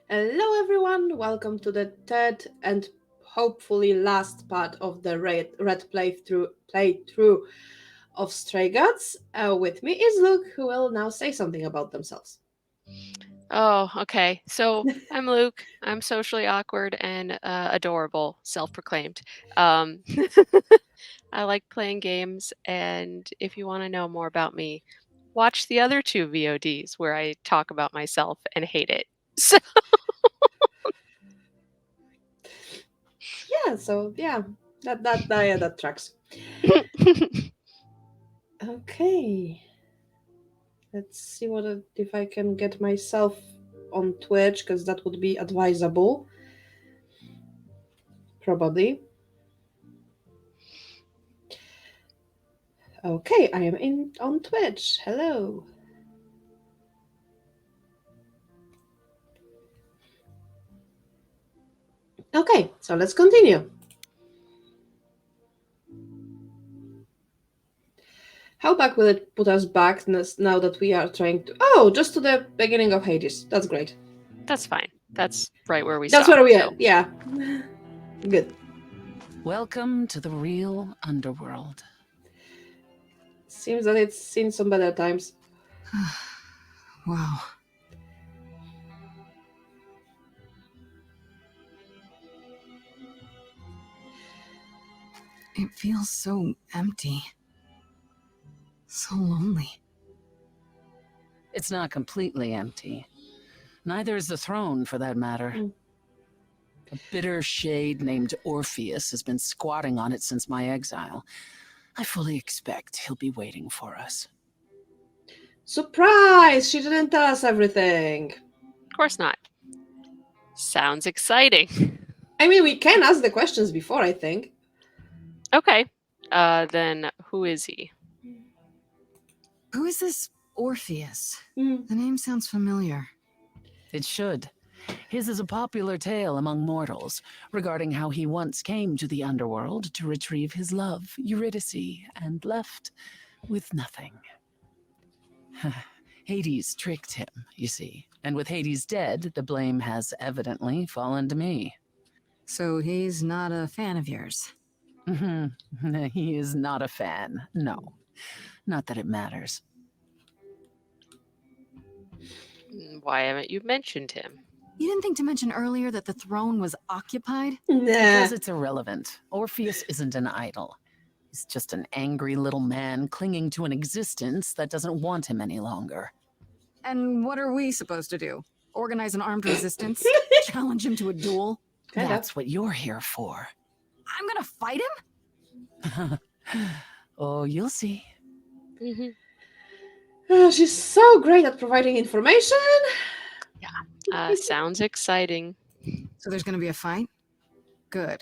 Hello, everyone. Welcome to the third and hopefully last part of the red playthrough of Stray Gods. With me is Luke, who will now say something about themselves. Oh, okay. So I'm Luke. I'm socially awkward and adorable, self-proclaimed. Um, I like playing games, and if you want to know more about me, watch the other two VODs where I talk about myself and hate it. So, Yeah, that tracks. Okay, let's see if I can get myself on Twitch because that would be advisable, probably. Okay, I am in on Twitch. Hello. Okay, so let's continue. How back will it put us back now that we are trying to? Oh, just to the beginning of Hades. That's great. that's fine. That's right where we That's stopped. where we are. So, Yeah. Good. Welcome to the real underworld. Seems that it's seen some better times. Wow. It feels so empty. So lonely. It's not completely empty. Neither is the throne, for that matter. Mm. A bitter shade named Orpheus has been squatting on it since my exile. I fully expect he'll be waiting for us. Surprise! She didn't tell us everything. of course not. Sounds exciting. I mean, we can ask the questions before, I think. Okay. Then who is he? Who is this Orpheus? Mm. The name sounds familiar. It should. His is a popular tale among mortals regarding how he once came to the underworld to retrieve his love, Eurydice, and left with nothing. Hades tricked him, you see, and with Hades dead, the blame has evidently fallen to me. So he's not a fan of yours? He is not a fan, no. Not that it matters. Why haven't you mentioned him? You didn't think to mention earlier that the throne was occupied? Nah. Because it's irrelevant. Orpheus isn't an idol. He's just an angry little man clinging to an existence that doesn't want him any longer. And what are we supposed to do? Organize an armed resistance? Challenge him to a duel? Kind of. That's what you're here for. I'm gonna fight him? Oh, you'll see. Mm-hmm. She's so great at providing information. Sounds exciting. So there's gonna be a fight? Good.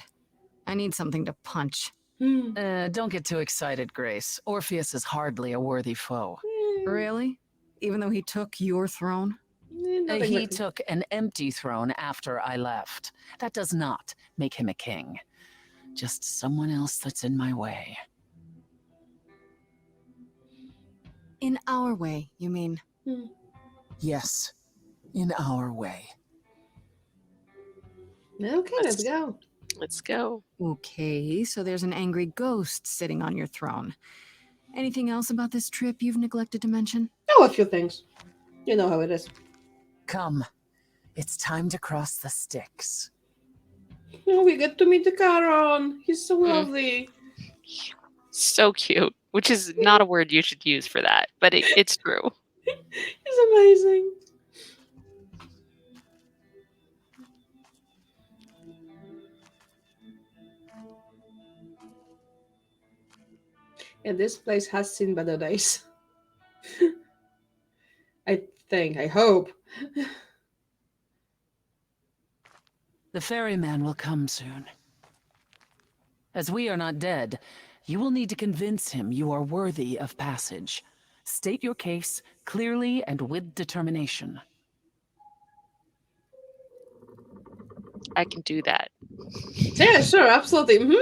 I need something to punch. Don't get too excited, Grace. Orpheus is hardly a worthy foe. Really? Even though he took your throne? Not He exactly. took an empty throne after I left. That does not make him a king. Just someone else that's in my way. In our way, you mean? Yes, in our way. Okay, let's go. Let's go. Okay, so there's an angry ghost sitting on your throne. Anything else about this trip you've neglected to mention? Oh, a few things. You know how it is. Come, it's time to cross the Styx. Oh, we get to meet the Charon. He's so lovely. So cute, which is not a word you should use for that, but it's true. He's amazing. Yeah, this place has seen better days. I think. I hope. The ferryman will come soon. As we are not dead, you will need to convince him you are worthy of passage. State your case clearly and with determination. I can do that. Yeah, sure, absolutely.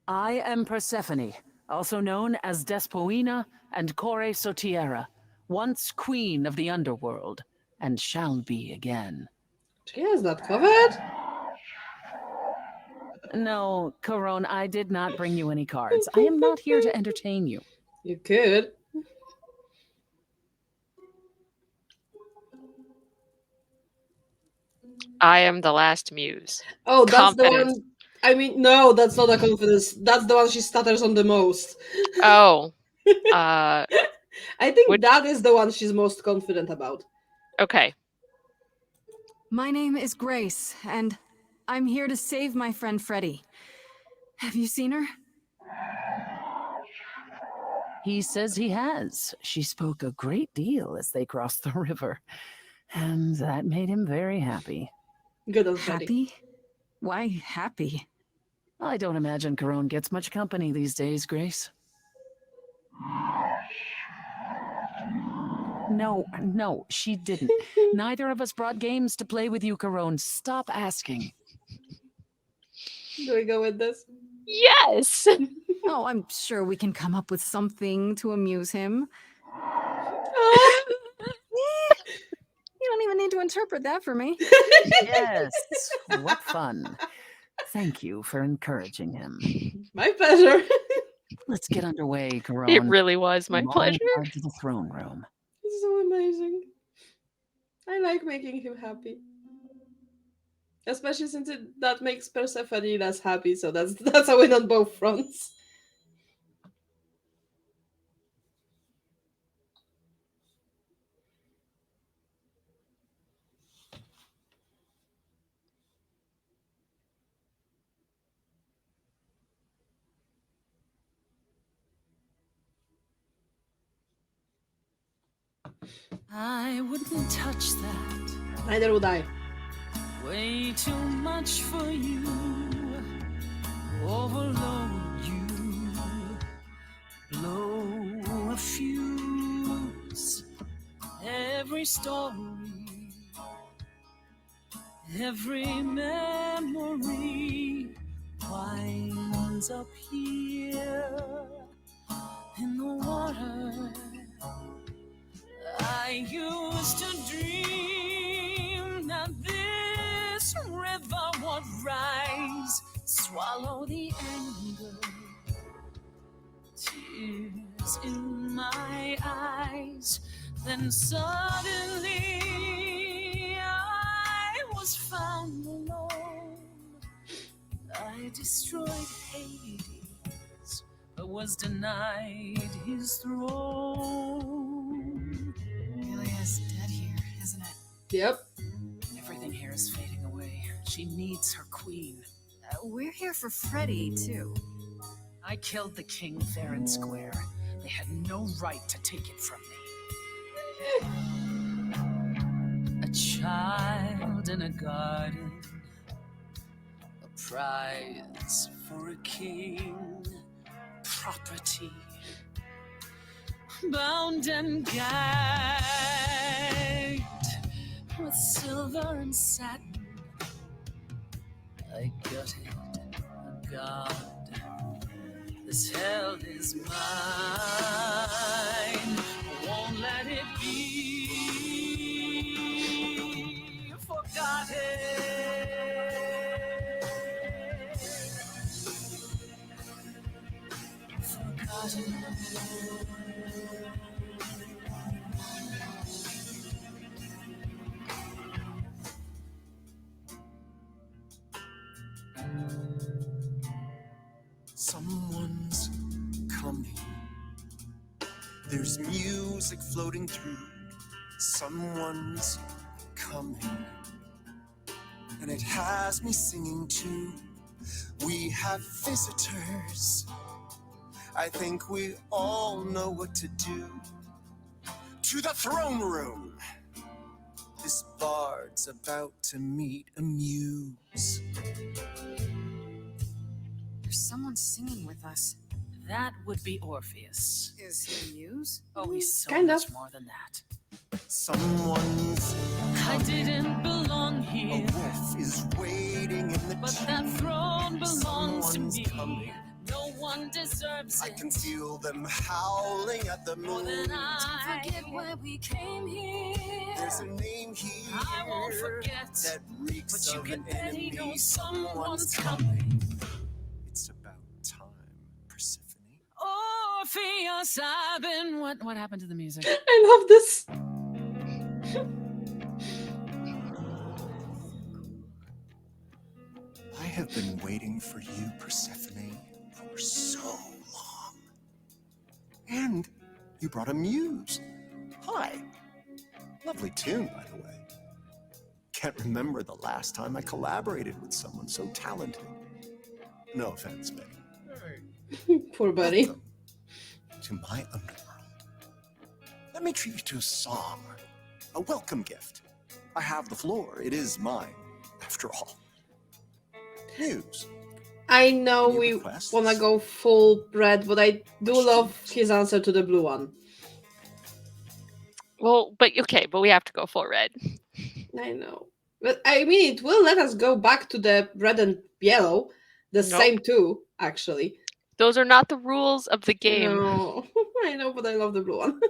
I am Persephone, also known as Despoina and Core Sotiera, once queen of the underworld, and shall be again. She has that covered? No, Corone, I did not bring you any cards. I am not here to entertain you. You could. I am the last muse. Oh, that's the Confidence. one. I mean, no, that's not a confidence. That's the one she stutters on the most. Oh. I think Which- that is the one she's most confident about. Okay. My name is Grace, and I'm here to save my friend Freddie. Have you seen her? He says he has. She spoke a great deal as they crossed the river, and that made him very happy. Good on Freddy. Happy? Why happy? I don't imagine Corone gets much company these days, Grace. No, she didn't. Neither of us brought games to play with you, Corone. Stop asking. Do we go with this? Yes. Oh, I'm sure we can come up with something to amuse him. You don't even need to interpret that for me. Yes, what fun. Thank you for encouraging him. My pleasure. Let's get underway, Corone. It really was my Long pleasure. ride to the throne room. It's so amazing. I like making him happy. Especially since that makes Persephone less happy, so that's a win on both fronts. I wouldn't touch that. Neither would I. Way too much for you. Overload you. Blow a fuse. Every story. Every memory winds up here in the water. I used to dream that this river would rise, swallow the anger, tears in my eyes. Then suddenly I was found alone. I destroyed Hades, but was denied his throne. Ilia's dead here, isn't it? Yep. Everything here is fading away. She needs her queen. We're here for Freddie, too. I killed the king fair and square. They had no right to take it from me. A child in a garden, a prize for a king, property, bound and gagged with silver and satin. I gutted a god. This hell is mine. Won't let it be forgotten. Forgotten. Someone's coming. There's music floating through. Someone's coming. And it has me singing too. We have visitors. I think we all know what to do. To the throne room. This bard's about to meet a muse. There's someone singing with us. That would be Orpheus. Is he a muse? Oh, he's so Kind much of. more than that. Someone's I didn't belong a here, wolf is waiting in the but tree. that throne belongs to Someone's me. coming. No one deserves I it. can feel them howling at the More moon. than I forget why we came here. There's a name here I won't forget, that reeks but you of can an bet he enemy. knows someone's coming. coming. It's about time, Persephone. Orpheus, I've been... What happened to the music? I love this. I have been waiting for you, Persephone, for so long. And you brought a muse. Hi. Lovely tune, by the way. Can't remember the last time I collaborated with someone so talented. No offense, babe. Poor buddy. Welcome to my underworld. Let me treat you to a song, a welcome gift. I have the floor. It is mine, after all. Muse. I know Any we requests? wanna go full red, but I do love his answer to the blue one. Well, but we have to go full red. I know. But I mean, it will let us go back to the red and yellow. The Nope. same two, actually. Those are not the rules of the game. No, I know, but I love the blue one.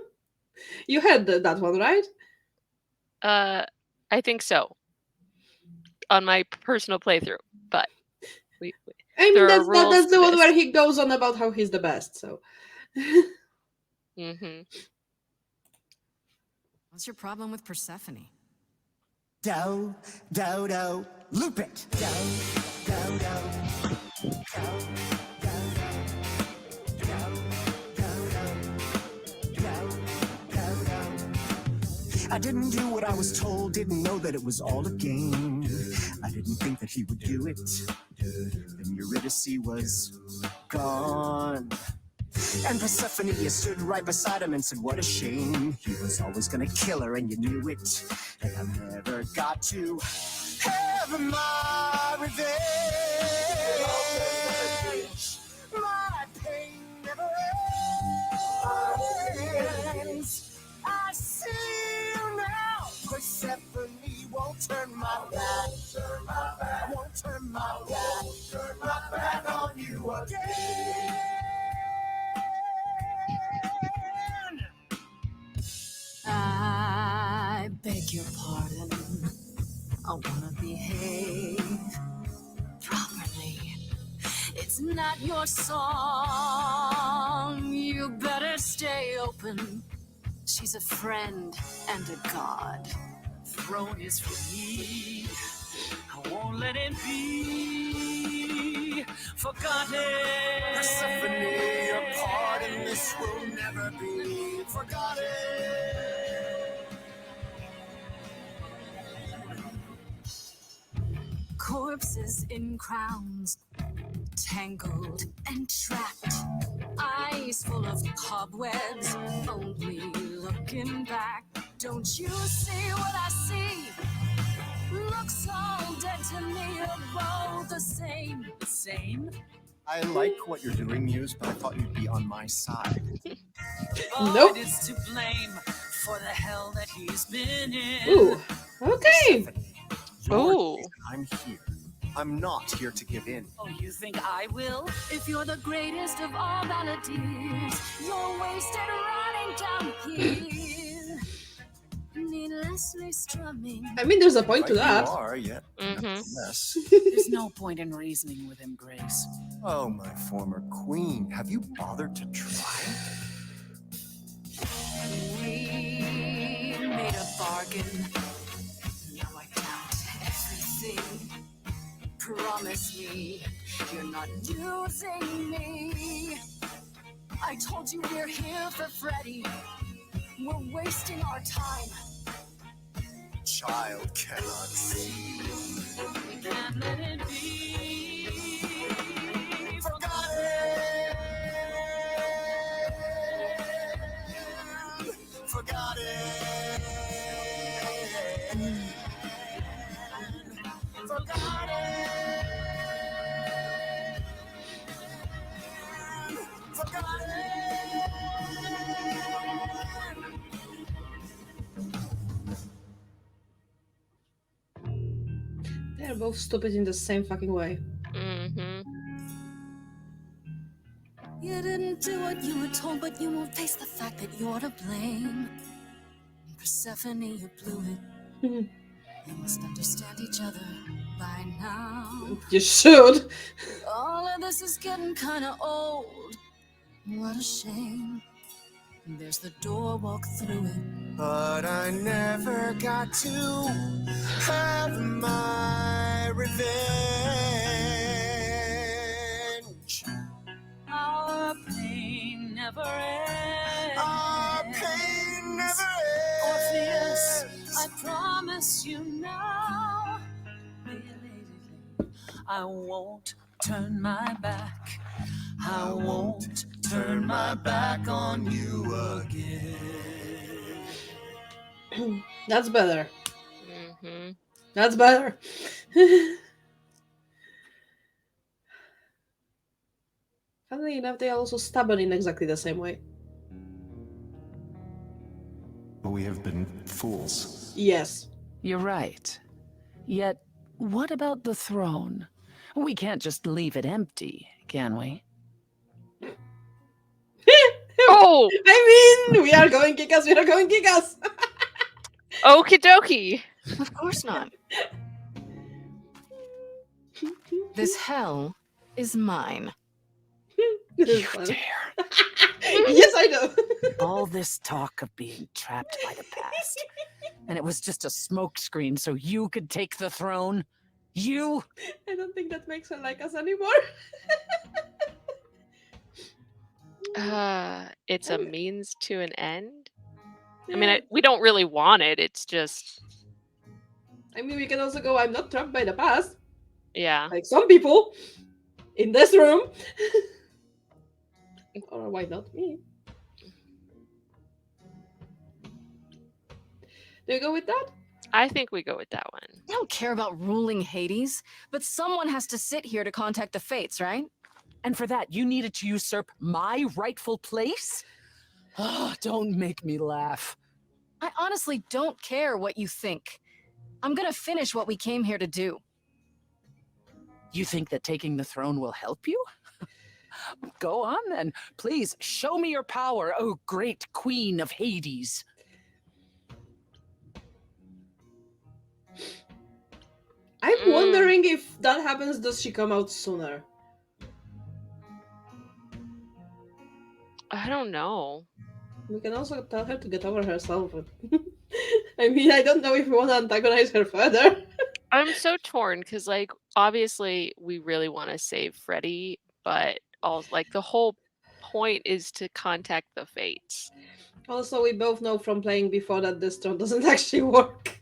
You had that one, right? I think so. On my personal playthrough, but I mean, there are that's rules the to one this. where he goes on about how he's the best. So, Mm-hmm. What's your problem with Persephone? Do, do, do, loop it. Do, do, do. I didn't do what I was told, didn't know that it was all a game. I didn't think that he would do it. Then Eurydice was gone. And Persephone stood right beside him and said, what a shame. He was always gonna kill her and you knew it. And I never got to have my revenge. My pain never ends. I see you now. Persephone won't turn my back. I won't turn my back. Turn my back on you again. I beg your pardon. I wanna behave properly. It's not your song. You better stay open. She's a friend and a god. Throne is for me. I won't let it be forgotten. Persephone, your part in this will never be forgotten. Corpses in crowns, tangled and trapped. Eyes full of cobwebs, only looking back. Don't you see what I see? Looks all dead to me, you're both the same. The same? I like what you're doing, Muse, but I thought you'd be on my side. Nope. God is to blame for the hell that he's been in. ooh, okay. You're the Ooh. reason I'm here. I'm not here to give in. Oh, you think I will? If you're the greatest of all balladeers, you're wasted running down here. Needlessly strumming. I mean, there's a point to Right that. you are, yet Mhm. nevertheless. There's no point in reasoning with him, Grace. Oh, my former queen, have you bothered to try? We made a bargain. Now I doubt everything. Promise me you're not using me. I told you we're here for Freddy. We're wasting our time. Child cannot see. We can't let it be Forgotten. Forgotten. They're both stupid in the same fucking way. Mm-hmm. You didn't do what you were told, but you won't face the fact that you're to blame. Persephone, you blew it. You must understand each other by now. You should. All of this is getting kinda old. What a shame. There's the door, walk through it. But I never got to have my revenge. Our pain never ends. Our pain never Orpheus, ends. I promise you now. I won't turn my back. I won't turn my back on you again. That's better. Mm-hmm. That's better. Funnily enough, they are also stubborn in exactly the same way. But we have been fools. Yes. You're right. Yet, what about the throne? We can't just leave it empty, can we? Oh, I mean, we are going Kikas, we are going Kikas. okie dokie. Of course not. This hell is mine. This is You fun. dare. Yes, I know. All this talk of being trapped by the past. And it was just a smokescreen so you could take the throne? You? I don't think that makes her like us anymore. It's a means to an end. I mean, we don't really want it. It's just, I mean, we can also go, I'm not trapped by the past. yeah. Like some people in this room. Or why not me? Do you go with that? I think we go with that one. I don't care about ruling Hades, but someone has to sit here to contact the fates, right? And for that, you needed to usurp my rightful place? Oh, don't make me laugh. I honestly don't care what you think. I'm gonna finish what we came here to do. You think that taking the throne will help you? Go on then. Please, show me your power, oh great queen of Hades. I'm wondering if that happens, does she come out sooner? I don't know. We can also tell her to get over herself. But I mean, I don't know if we want to antagonize her further. I'm so torn because, like, obviously we really want to save Freddy, but also, like, the whole point is to contact the fates. Also, we both know from playing before that this throne doesn't actually work.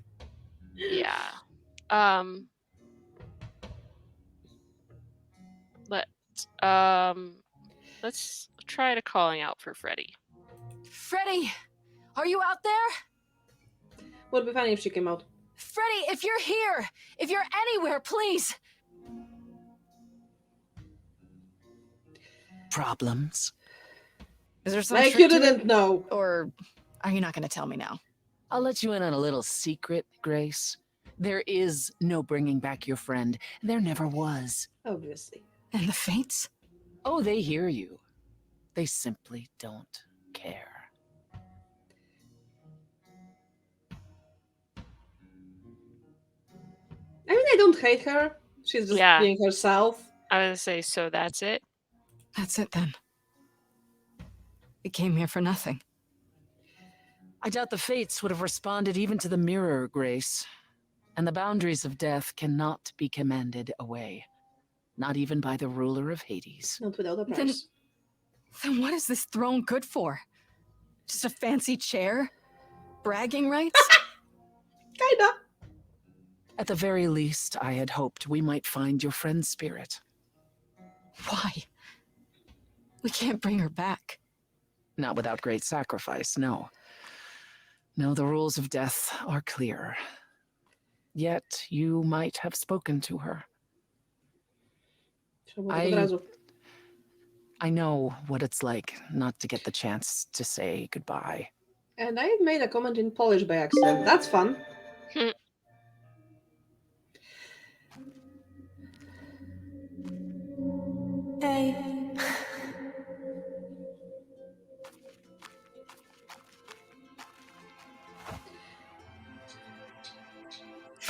Yeah. Let's try to calling out for Freddy. Freddy, are you out there? Would be funny if she came out. Freddy, if you're here, if you're anywhere, please. Problems? Is there some Like trick you to it? didn't know. Or are you not gonna tell me now? I'll let you in on a little secret, Grace. There is no bringing back your friend. There never was. Obviously. And the fates? Oh, they hear you. They simply don't care. I mean, I don't hate her. She's just being herself. I was gonna say, so that's it? That's it then. We came here for nothing. I doubt the fates would have responded even to the mirror, Grace. And the boundaries of death cannot be commanded away. Not even by the ruler of Hades. Not without a price. Then what is this throne good for? Just a fancy chair? Bragging rights? Kinda. At the very least, I had hoped we might find your friend's spirit. Why? We can't bring her back. Not without great sacrifice, no. No, the rules of death are clear. Yet you might have spoken to her. I know what it's like not to get the chance to say goodbye. And I made a comment in Polish by accident. That's fun. Hey.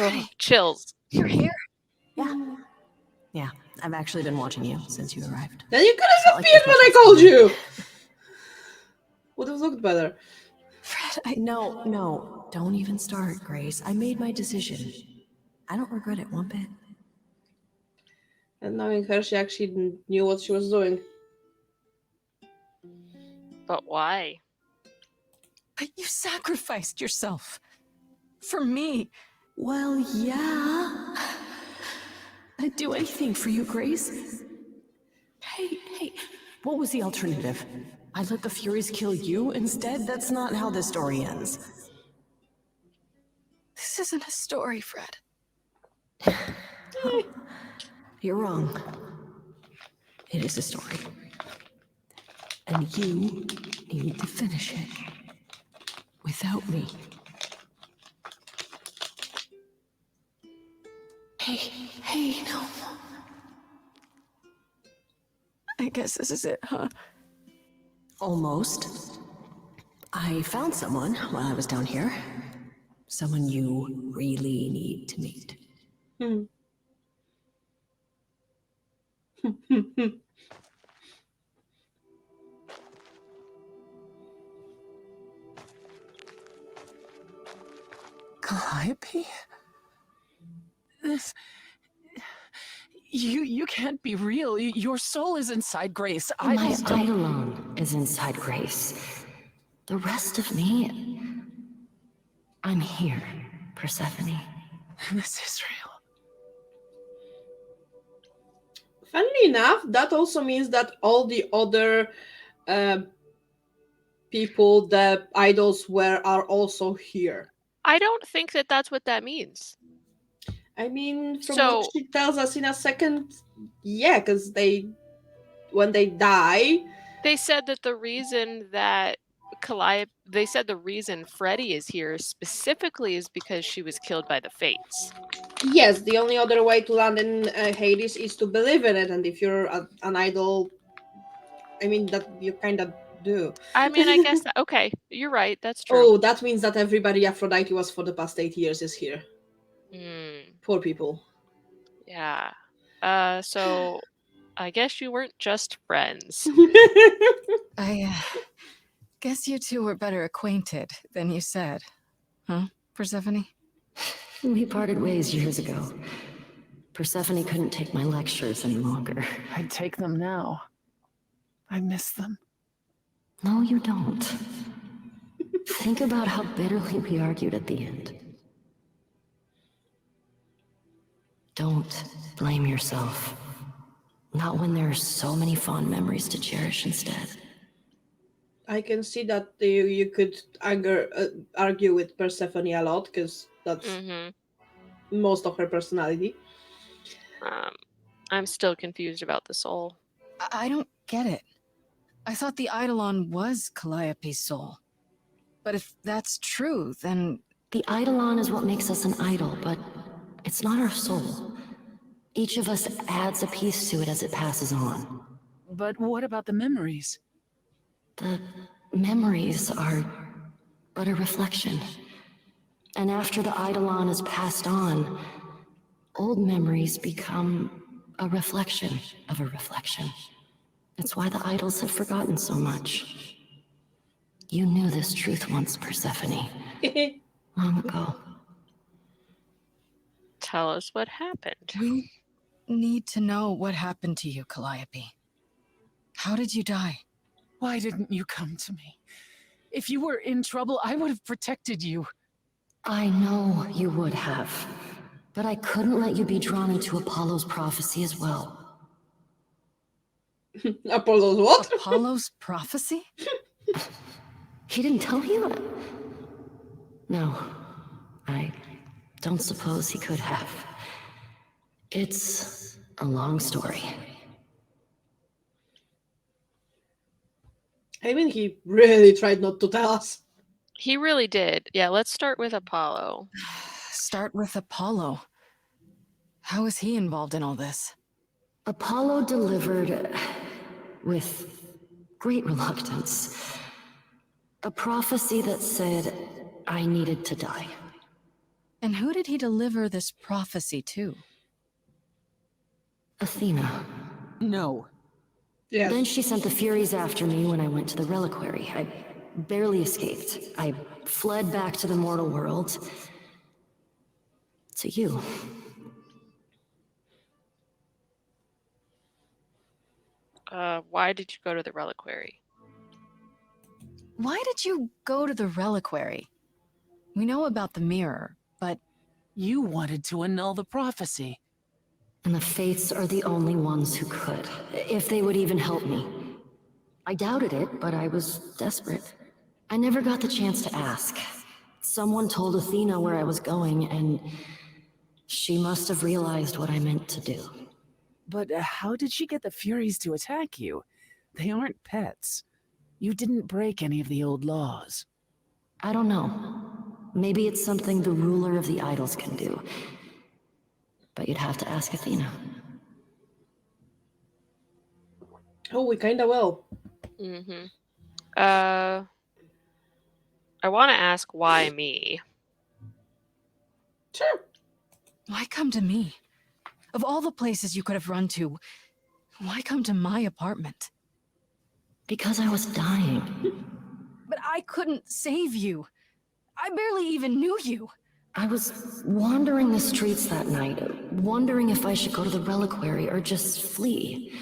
Oh, chills. You're here? Yeah. Yeah, I've actually been watching you since you arrived. Then you could It's have not like appeared there's when much I else called going on. you. Would have looked better. Fred, No, don't even start, Grace. I made my decision. I don't regret it one bit. And knowing her, she actually knew what she was doing. But why? But you sacrificed yourself. For me. Well, yeah. I'd do anything for you, Grace. Hey, what was the alternative? I let the Furies kill you instead? That's not how this story ends. This isn't a story, Fred. You're wrong. It is a story. And you need to finish it. Without me. Hey, no. I guess this is it, huh? Almost. I found someone while I was down here. Someone you really need to meet. Hmm. Calliope? This... You can't be real. Your soul is inside Grace. My Idols don't... Eidolon is inside Grace. The rest of me... I'm here, Persephone. This is real. Funnily enough, that also means that all the other people, the idols are also here. I don't think that that's what that means. I mean, from So- what she tells us in a second, yeah, because when they die, They said that the reason that they said the reason Freddy is here specifically is because she was killed by the Fates. yes, the only other way to land in Hades is to believe in it, and if you're an idol, I mean, that you kind of do. I mean, I guess okay, you're right. That's true. Oh, that means that everybody Aphrodite was for the past 8 years is here. Poor people. Yeah. So I guess you weren't just friends. I guess you two were better acquainted than you said. Huh, Persephone? We parted ways years ago. Persephone couldn't take my lectures any longer. I'd take them now. I miss them. No, you don't. Think about how bitterly we argued at the end. Don't blame yourself. Not when there are so many fond memories to cherish instead. I can see that you could argue with Persephone a lot, because that's most of her personality. I'm still confused about the soul. I don't get it. I thought the Eidolon was Calliope's soul. But if that's true, then... The Eidolon is what makes us an idol, but it's not our soul. Each of us adds a piece to it as it passes on. But what about the memories? The memories are but a reflection. And after the Eidolon is passed on, old memories become a reflection of a reflection. It's why the idols have forgotten so much. You knew this truth once, Persephone. Long ago. Tell us what happened. We need to know what happened to you, Calliope. How did you die? Why didn't you come to me? If you were in trouble, I would have protected you. I know you would have. But I couldn't let you be drawn into Apollo's prophecy as well. Apollo's what? Apollo's prophecy? He didn't tell you? No. I don't suppose he could have. It's a long story. I mean, he really tried not to tell us. He really did. Yeah, let's start with Apollo. Start with Apollo. How is he involved in all this? Apollo delivered, with great reluctance, a prophecy that said I needed to die. And who did he deliver this prophecy to? Athena. No. Yes. Then she sent the Furies after me when I went to the reliquary. I barely escaped. I fled back to the mortal world. To you. Why did you go to the reliquary? Why did you go to the reliquary? We know about the mirror, but You wanted to annul the prophecy. And the Fates are the only ones who could, if they would even help me. I doubted it, but I was desperate. I never got the chance to ask. Someone told Athena where I was going, and she must have realized what I meant to do. But how did she get the Furies to attack you? They aren't pets. You didn't break any of the old laws. I don't know. Maybe it's something the ruler of the idols can do. But you'd have to ask Athena. Oh, we kinda will. Mm-hmm. I want to ask why me? Sure. why come to me? Of all the places you could have run to, why come to my apartment? Because I was dying. But I couldn't save you. I barely even knew you. I was wandering the streets that night, wondering if I should go to the reliquary or just flee.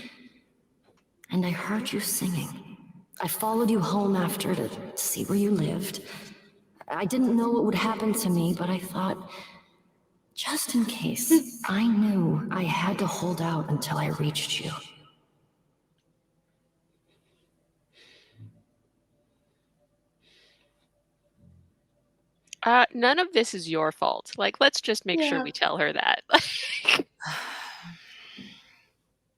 And I heard you singing. I followed you home after to see where you lived. I didn't know what would happen to me, but I thought, just in case, I knew I had to hold out until I reached you. None of this is your fault. Like, let's just make sure Yeah. we tell her that.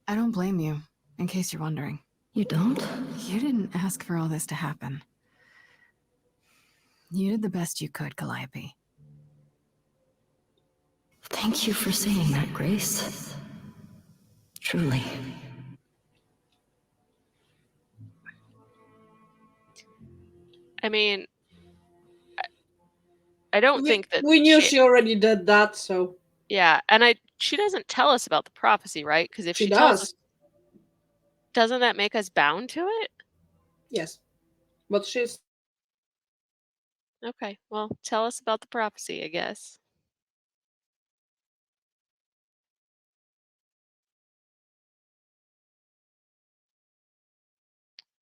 I don't blame you, in case you're wondering. You don't? You didn't ask for all this to happen. You did the best you could, Calliope. Thank you for saying that, Grace. Truly. I mean, I don't think that We knew she already did that, so yeah, and she doesn't tell us about the prophecy, right? Because if she she tells us, does. doesn't that make us bound to it? Yes. But she's Okay, well, tell us about the prophecy, I guess.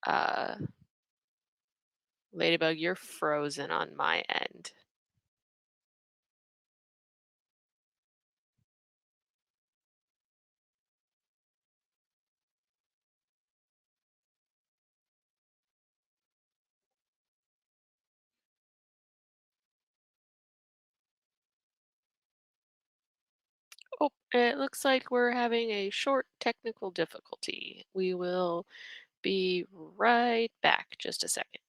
Uh, Ladybug, you're frozen on my end. Oh, it looks like we're having a short technical difficulty. We will be right back. Just a second.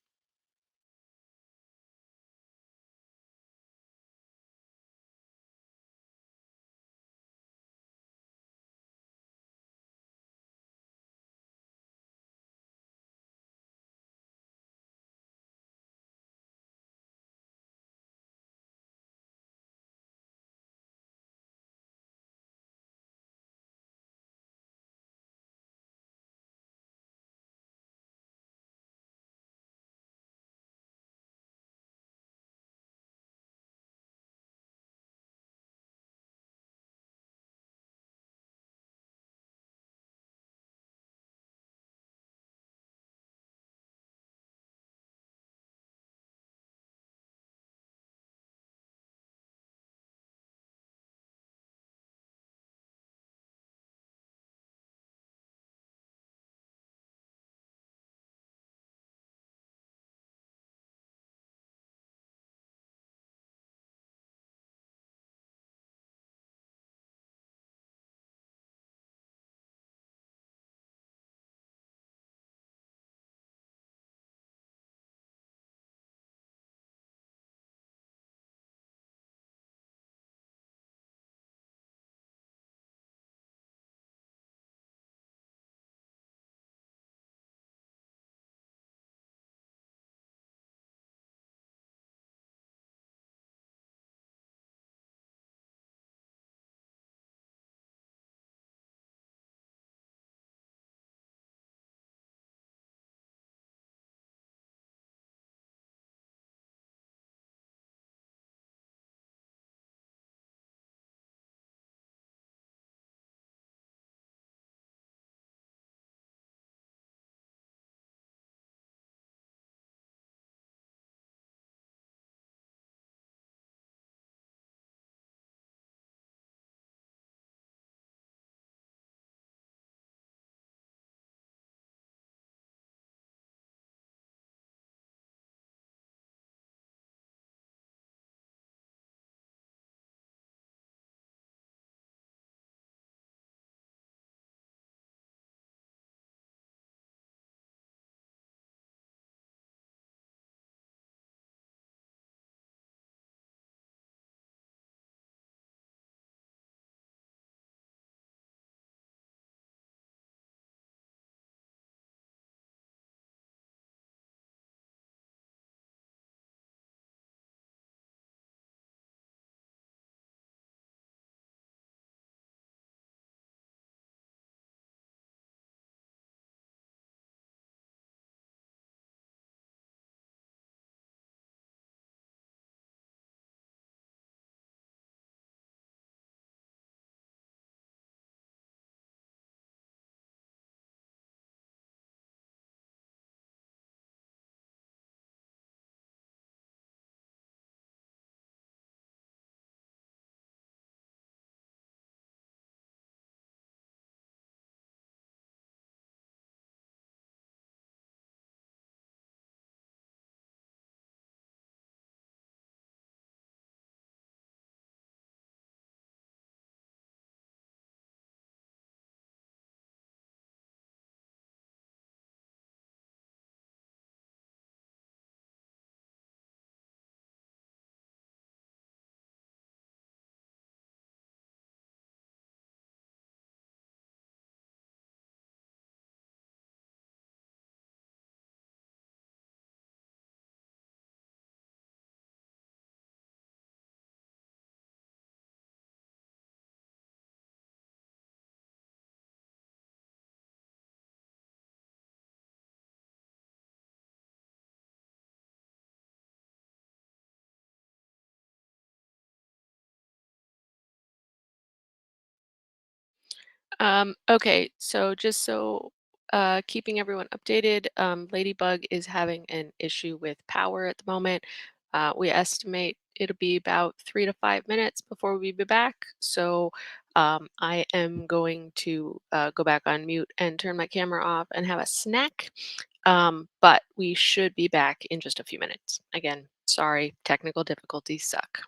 Okay, so just so keeping everyone updated, Ladybug is having an issue with power at the moment. We estimate it'll be about 3 to 5 minutes before we be back. So I am going to go back on mute and turn my camera off and have a snack. But we should be back in just a few minutes. Again, sorry, technical difficulties suck.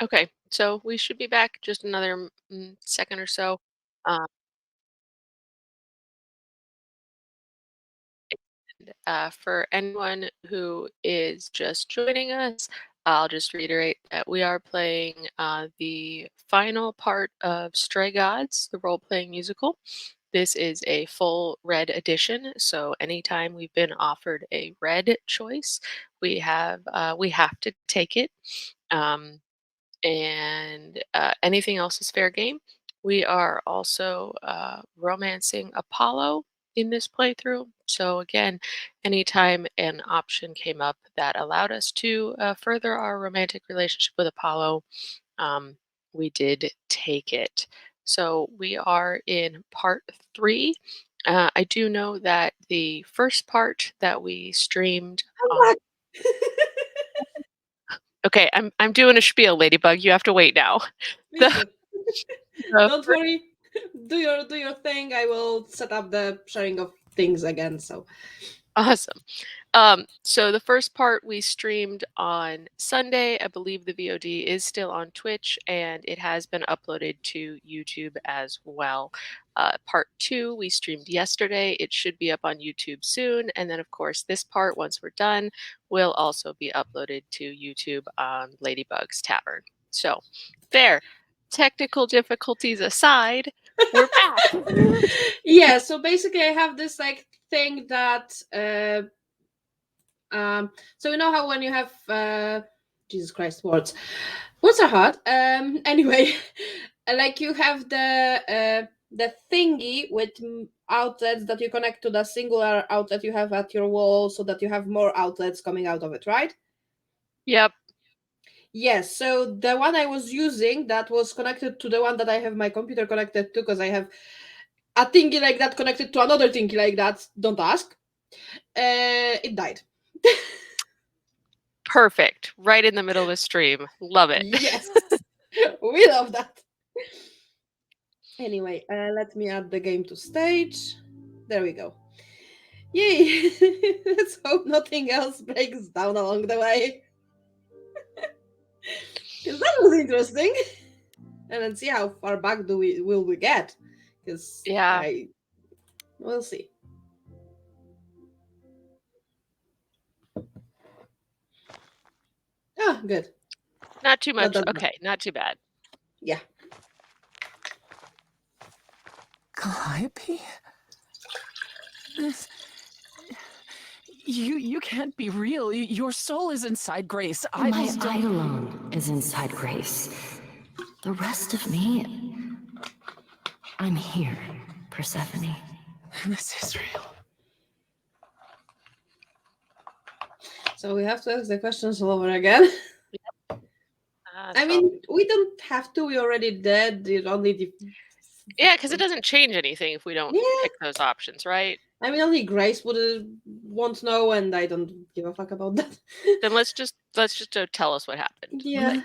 Okay, so we should be back just another second or so. Um, for anyone who is just joining us, I'll just reiterate that we are playing the final part of Stray Gods, the role playing musical. This is a full red edition, so anytime we've been offered a red choice, we have to take it. Um, and anything else is fair game. We are also romancing Apollo in this playthrough. So again, anytime an option came up that allowed us to further our romantic relationship with Apollo, um, we did take it. So we are in part 3. I do know that the first part that we streamed on. What? Okay, I'm doing a spiel, Ladybug. You have to wait now. Please The do. the Don't worry. Do your thing. I will set up the sharing of things again. So Awesome. So the first part we streamed on Sunday. I believe the VOD is still on Twitch and it has been uploaded to YouTube as well. Part 2 we streamed yesterday. It should be up on YouTube soon. And then, of course, this part, once we're done, will also be uploaded to YouTube on Ladybug's Tavern. So, there. Technical difficulties aside, we're back. yeah. So basically, I have this like thing that so you know how when you have Jesus Christ words are hard. Anyway, like you have the thingy with outlets that you connect to the singular outlet you have at your wall, so that you have more outlets coming out of it, right? Yep. Yes, so the one I was using that was connected to the one that I have my computer connected to, because I have a thingy like that connected to another thingy like that. Don't ask. It died. Perfect. Right in the middle of a stream. Love it. Yes, we love that. Anyway, let me add the game to stage. There we go. Yay! Let's hope nothing else breaks down along the way. Because that was interesting. And let's see how far back will we get. Because Yeah. we'll see. Oh, good. Not too Not much. that bad. Okay, not too bad. Yeah. Calliope? This... You can't be real. Your soul is inside Grace. My Idols don't... eidolon is inside Grace. The rest of me, I'm here, Persephone. This is real. So we have to ask the questions all over again. I So- mean, we don't have to. We already did. It only yeah, because it doesn't change anything if we don't Yeah. pick those options, right? I mean, only Grace would won't know, and I don't give a fuck about that. Then let's just tell us what happened. Yeah.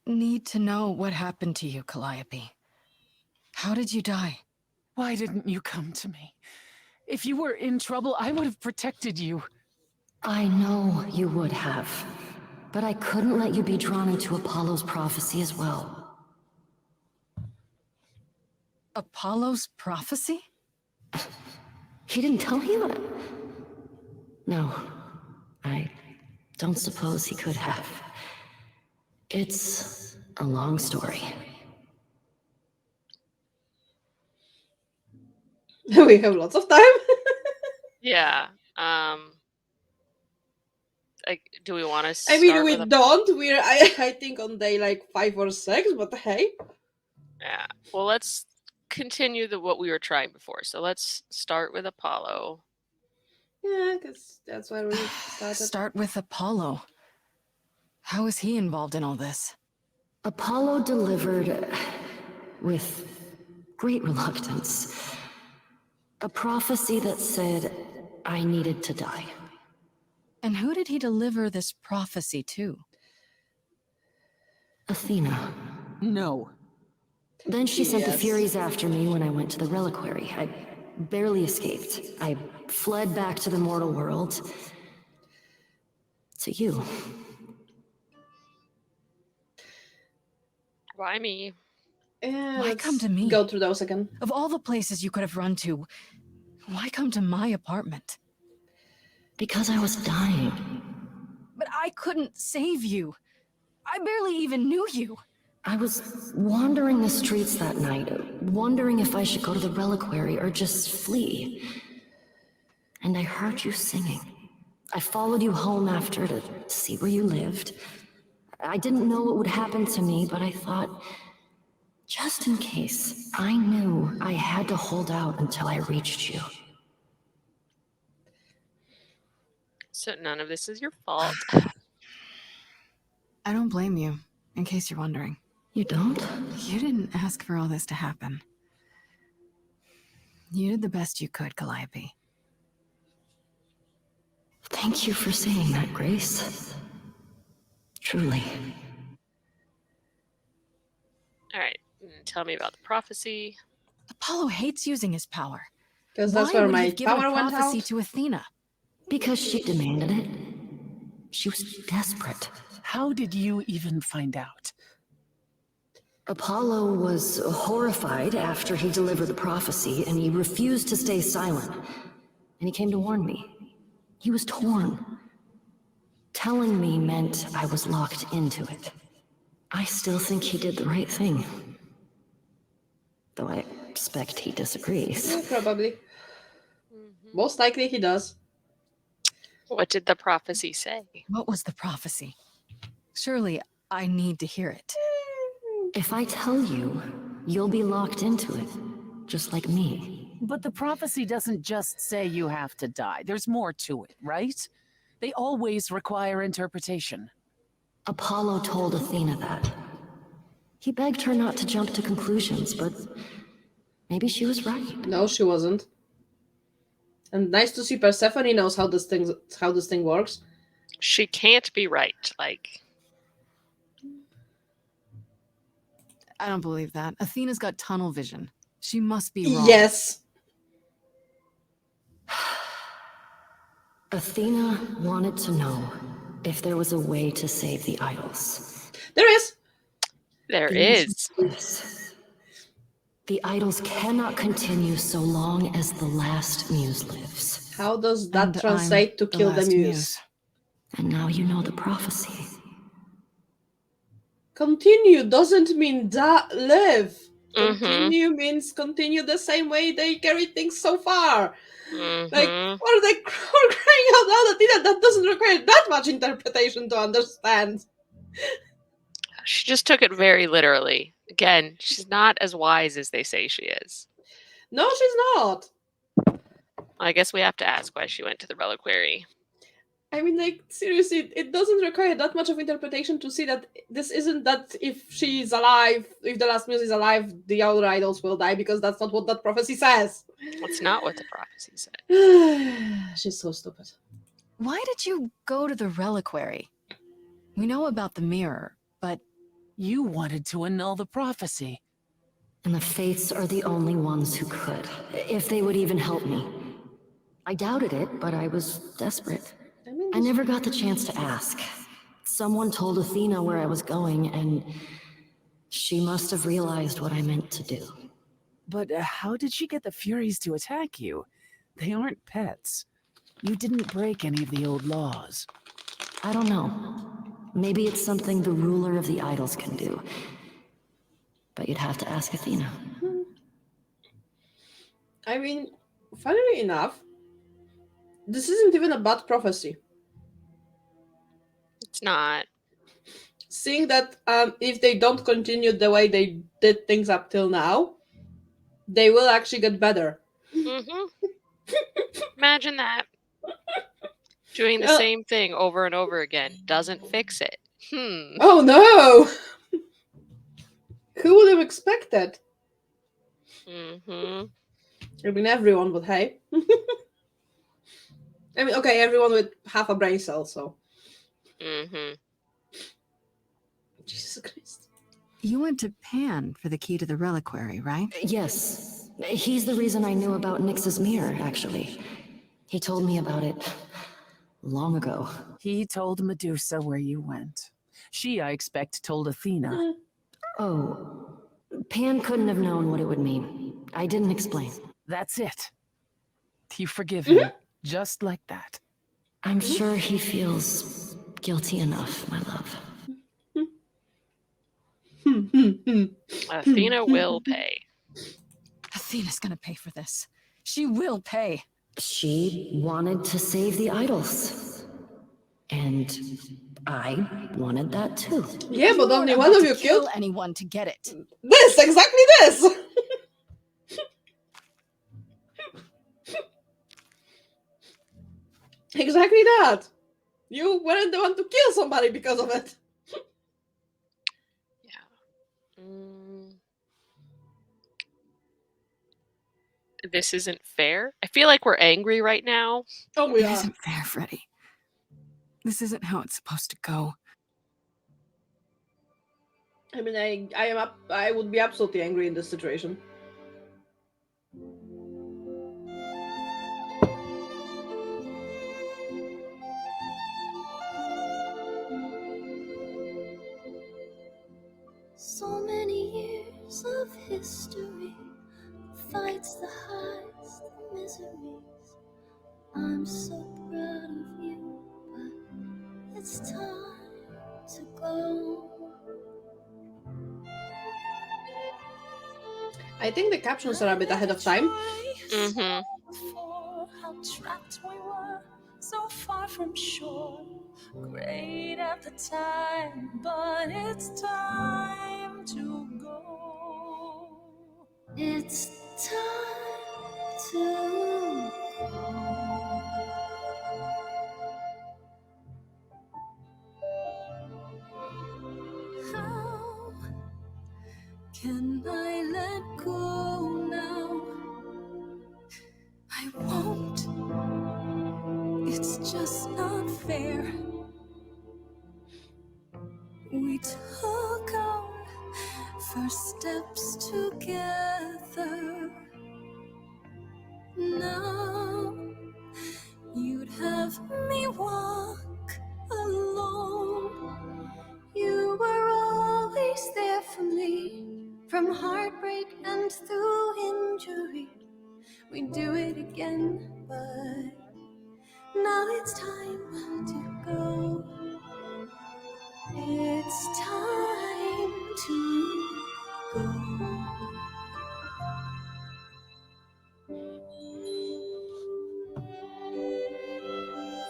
Need to know what happened to you, Calliope. How did you die? Why didn't you come to me? If you were in trouble, I would have protected you. I know you would have, but I couldn't let you be drawn into Apollo's prophecy as well. Apollo's prophecy? He didn't tell you? No, I don't suppose he could have. It's a long story. We have lots of time. Yeah. Like, do we want to? I mean, we don't. We're I think on day like 5 or 6, but hey. Yeah. Well, let's continue what we were trying before. So let's start with Apollo. Yeah, because that's where we started. Start with Apollo. How is he involved in all this? Apollo delivered, with great reluctance, a prophecy that said I needed to die. And who did he deliver this prophecy to? Athena. No. Then she sent the Yes. Furies after me when I went to the reliquary. I barely escaped. I fled back to the mortal world. To you. Why me? Why come to me? Go through those again. Of all the places you could have run to, why come to my apartment? Because I was dying. But I couldn't save you. I barely even knew you. I was wandering the streets that night, wondering if I should go to the reliquary or just flee. And I heard you singing. I followed you home after to see where you lived. I didn't know what would happen to me, but I thought, just in case, I knew I had to hold out until I reached you. So none of this is your fault. I don't blame you, in case you're wondering. You don't? You didn't ask for all this to happen. You did the best you could, Calliope. Thank you for saying that, Grace. Truly. All right, tell me about the prophecy. Apollo hates using his power. Because that's Why where would he my have given power a went prophecy out. to Athena? Because she demanded it. She was desperate. How did you even find out? Apollo was horrified after he delivered the prophecy, and he refused to stay silent. And he came to warn me. He was torn. Telling me meant I was locked into it. I still think he did the right thing. Though I expect he disagrees. Yeah, probably. Most likely he does. What did the prophecy say? What was the prophecy? Surely I need to hear it. If I tell you, you'll be locked into it, just like me. But the prophecy doesn't just say you have to die. There's more to it, right? They always require interpretation. Apollo told Athena that. He begged her not to jump to conclusions, but maybe she was right. No, she wasn't. And nice to see Persephone knows how this thing works. She can't be right. Like, I don't believe that. Athena's got tunnel vision. She must be wrong. Yes. Athena wanted to know if there was a way to save the idols. There is. there The answer is. yes. The idols cannot continue so long as the last muse lives. How does that And translate to I'm kill the last muse? And now you know the prophecy. Continue doesn't mean live. Mhm. Continue means continue the same way they carried things so far. Like, Mhm. what are they crying out loud, Athena? That doesn't require that much interpretation to understand. She just took it very literally. Again, she's not as wise as they say she is. No, she's not. I guess we have to ask why she went to the reliquary. I mean, like, seriously, it doesn't require that much of interpretation to see that this isn't that if she's alive, if the last muse is alive, the other idols will die, because that's not what that prophecy says. That's not what the prophecy said. She's so stupid. Why did you go to the reliquary? We know about the mirror, but You wanted to annul the prophecy. And the Fates are the only ones who could, if they would even help me. I doubted it, but I was desperate. I mean, I never got the chance to ask. Someone told Athena where I was going, and she must have realized what I meant to do. But how did she get the Furies to attack you? They aren't pets. You didn't break any of the old laws. I don't know. Maybe it's something the ruler of the idols can do. But you'd have to ask Athena. I mean, funnily enough, this isn't even a bad prophecy. It's not. Seeing that if they don't continue the way they did things up till now, they will actually get better. Mhm. Imagine that. Doing the Well- same thing over and over again doesn't fix it. Oh no! Who would have expected? Mhm. I mean, everyone would, hey? I mean, okay, everyone with half a brain cell, so. Mhm. Jesus Christ. you went to Pan for the key to the reliquary, right? Yes. He's the reason I knew about Nyx's mirror, actually. He told me about it long ago. He told Medusa where you went. She, I expect, told Athena. Oh, Pan couldn't have known what it would mean. I didn't explain. That's it. You forgive Mhm. him just like that. I'm sure he feels guilty enough, my love. Athena will pay. Athena's gonna pay for this. She will pay. She wanted to save the idols. And I wanted that too. Yeah, You but weren't only one about of to you kill killed anyone to get it. this, exactly this. Exactly that. You weren't the one to kill somebody because of it. Yeah. Mm, this isn't fair. I feel like we're angry right now. Oh, we It are. isn't fair, Freddy. This isn't how it's supposed to go. I mean, I would be absolutely angry in this situation. So many years of history, fights, the highs, the miseries. I'm so proud of you, but it's time to go. I think the captions are a bit ahead of time. Mm-hmm. Before, how trapped we were, so far from shore. Great at the time, but it's time to go. It's time to go. How can I let go now? I won't. It's just not fair. We took our first steps together. Now you'd have me walk alone. You were always there for me, from heartbreak and through injury. We do it again, but now it's time to go. It's time to go.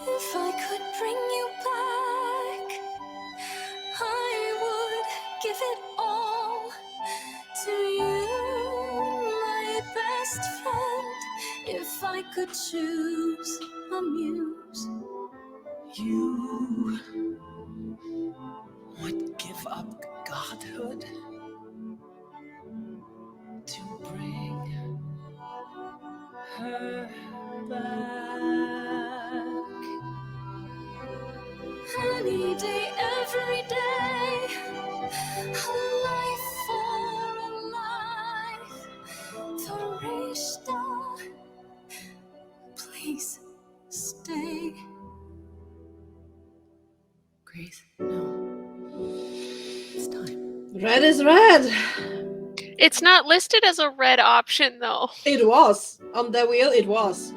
If I could bring you back, I would give it all to you, my best friend. If I could choose a muse, You would give up godhood to bring her back. any day, every day, a life for a life. Farishta, please stay. Grace, no. It's time. Red is red. It's not listed as a red option though. It was on the wheel. It was.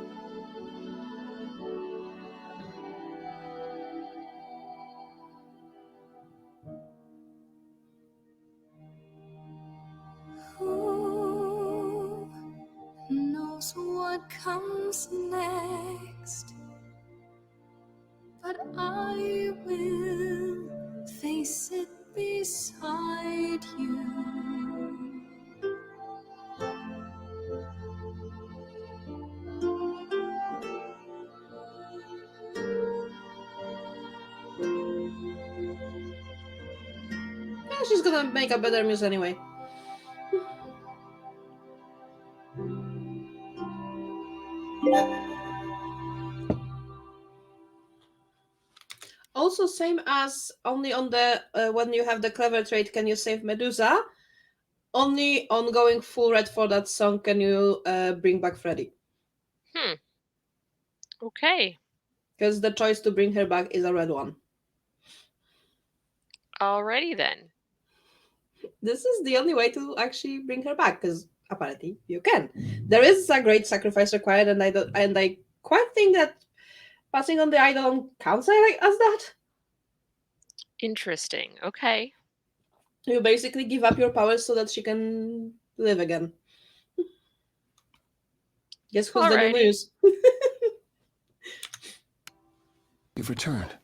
Who knows what comes next? But I will face it beside you. Yeah, she's gonna make a better muse anyway. Also, same as only on the when you have the clever trait, can you save Medusa? Only on going full red for that song can you bring back Freddy. Okay. Because the choice to bring her back is a red one. Alrighty then. This is the only way to actually bring her back, because apparently you can. There is a great sacrifice required, and I quite think that passing on the idol counts as that. Interesting. Okay. You basically give up your powers so that she can live again. Guess who's the new Alrighty. muse? You've returned.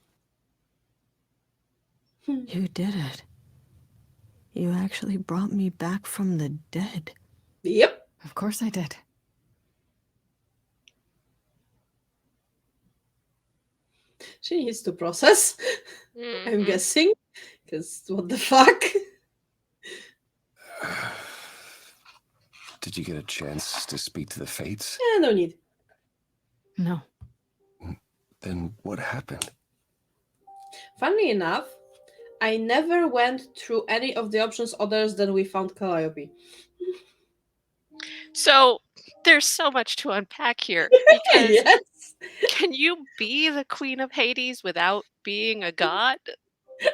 You did it. You actually brought me back from the dead. Yep. Of course I did. She needs to process. I'm Mhm. guessing. Because what the fuck? Did you get a chance to speak to the fates? Yeah, no need. No. Then what happened? Funnily enough, I never went through any of the options others than we found Calliope. So there's so much to unpack here because Yes. can you be the queen of Hades without being a god?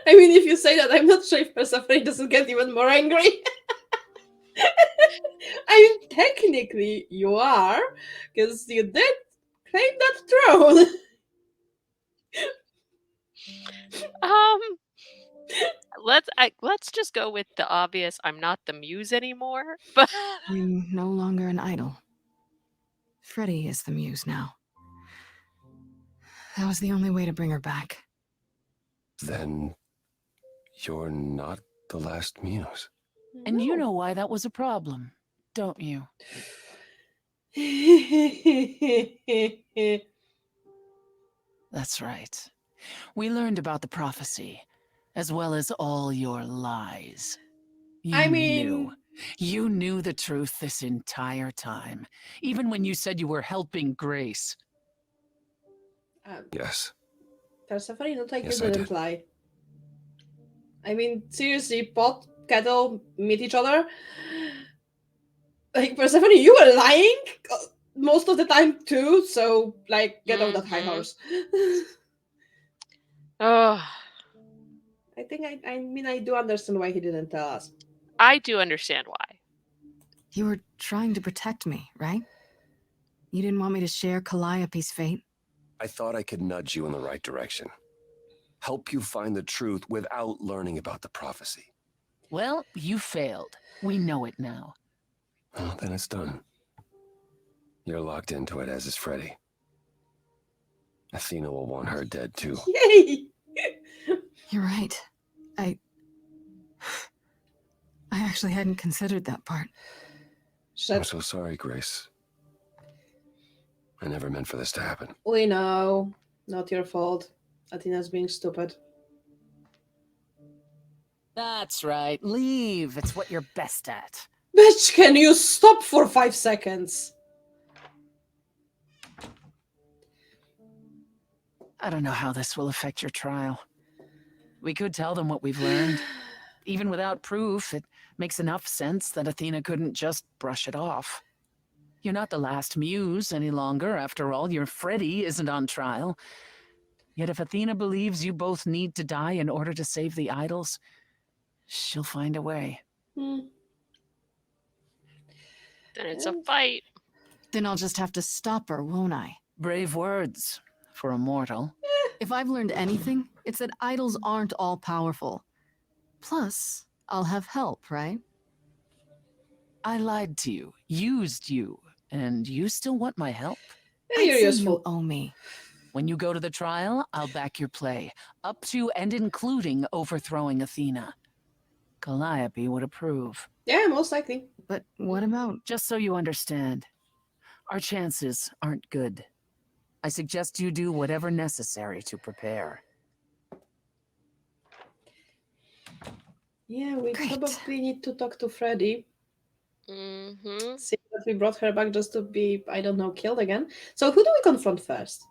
I mean, if you say that, I'm not sure if Persephone doesn't get even more angry. I mean, technically, you are, because you did claim that throne. Um, let's just go with the obvious. I'm not the muse anymore. But I'm no longer an idol. Freddy is the muse now. That was the only way to bring her back. Then you're not the last muse. And you know why that was a problem, don't you? That's right. We learned about the prophecy, as well as all your lies. I mean, You knew the truth this entire time, even when you said you were helping Grace. Yes. Persephone, not like Yes, you I didn't did. lie. I mean, seriously, pot, kettle, meet each other. Like, Persephone, you were lying most of the time too, so, like, get off that high Mhm. horse. oh, I think, I mean, I do understand why he didn't tell us. I do understand why. You were trying to protect me, right? You didn't want me to share Calliope's fate? I thought I could nudge you in the right direction. Help you find the truth without learning about the prophecy. Well, you failed. We know it now. Well, then it's done. You're locked into it, as is Freddy. Athena will want her dead too. Yay! You're right. I actually hadn't considered that part. I'm so sorry, Grace. I never meant for this to happen. We know. Not your fault. Athena's being stupid. That's right. Leave. It's what you're best at. Bitch, can you stop for 5 seconds? I don't know how this will affect your trial. We could tell them what we've learned. Even without proof, it makes enough sense that Athena couldn't just brush it off. You're not the last muse any longer. After all, your Freddy isn't on trial. Yet if Athena believes you both need to die in order to save the idols, she'll find a way. Hmm. Then it's a fight. Then I'll just have to stop her, won't I? Brave words for a mortal. If I've learned anything, it's that idols aren't all powerful. Plus, I'll have help, right? I lied to you, used you, and you still want my help? Yeah, I'd you're say useful. you owe me. When you go to the trial, I'll back your play, up to and including overthrowing Athena. Calliope would approve. Yeah, most likely. But what about... Just so you understand, our chances aren't good. I suggest you do whatever necessary to prepare. Yeah, we Great. probably need to talk to Freddy. Mm-hmm. See that we brought her back just to be, I don't know, killed again. So who do we confront first?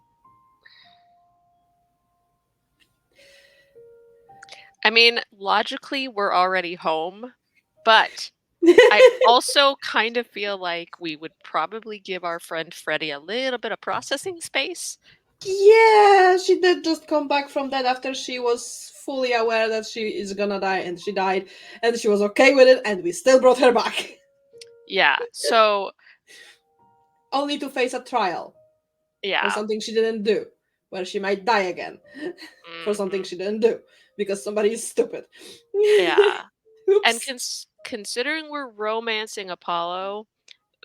I mean, logically, we're already home, but I also kind of feel like we would probably give our friend Freddy a little bit of processing space. Yeah, she did just come back from that after she was fully aware that she is gonna die, and she died, and she was okay with it, and we still brought her back. Yeah. So Only to face a trial for yeah. something she didn't do, where she might die again for something Mhm. she didn't do because somebody is stupid. Yeah. And Oops. considering we're romancing Apollo,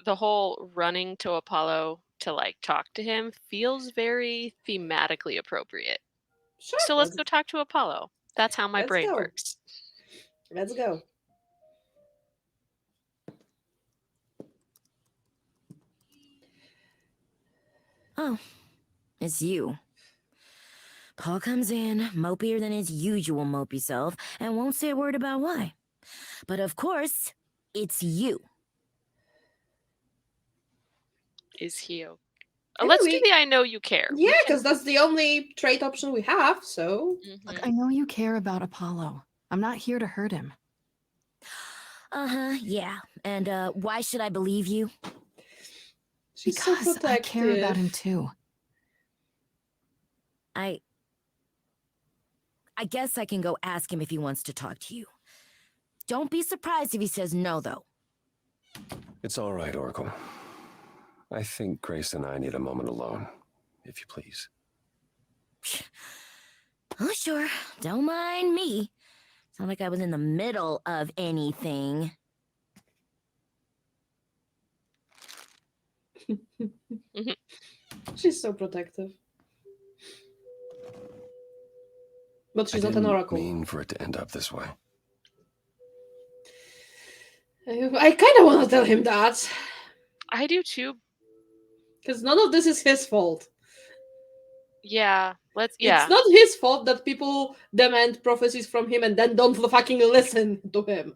the whole running to Apollo to like talk to him feels very thematically appropriate. Sure, So let's go talk to Apollo. That's how my let's brain go. works. Let's go. Oh, it's you. Paul comes in, mopier than his usual mopey self, and won't say a word about why. But of course, it's you. Is he okay? I Let's know do the I know you care. Yeah, We can. because that's the only trait option we have, so. Mhm. Look, I know you care about Apollo. I'm not here to hurt him. Uh-huh, yeah. And why should I believe you? She's so Because I care about him protective. too. I guess I can go ask him if he wants to talk to you. Don't be surprised if he says no, though. It's all right, Oracle. I think Grace and I need a moment alone, if you please. Oh, sure. Don't mind me. Sound like I was in the middle of anything. She's so protective. But she's I not an didn't oracle. mean for it to end up this way. I kind of want to tell him that. I do too. Because none of this is his fault. Yeah. Yeah. It's not his fault that people demand prophecies from him and then don't fucking listen to him.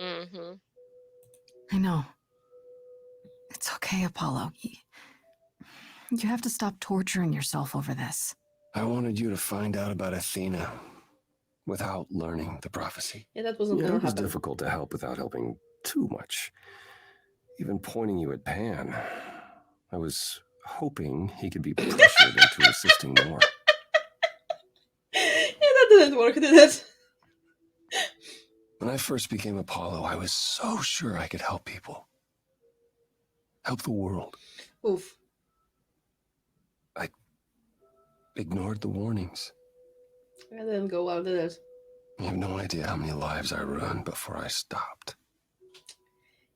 Mm-hmm. I know. It's okay, Apollo. You have to stop torturing yourself over this. I wanted you to find out about Athena without learning the prophecy. Yeah, that wasn't Yeah, gonna it was happen. difficult to help without helping too much. Even pointing you at Pan. I was hoping he could be pressured into assisting more. Yeah, that didn't work, did it? When I first became Apollo, I was so sure I could help people. Help the world. Oof. I ignored the warnings. That didn't go well, did it? You have no idea how many lives I ruined before I stopped.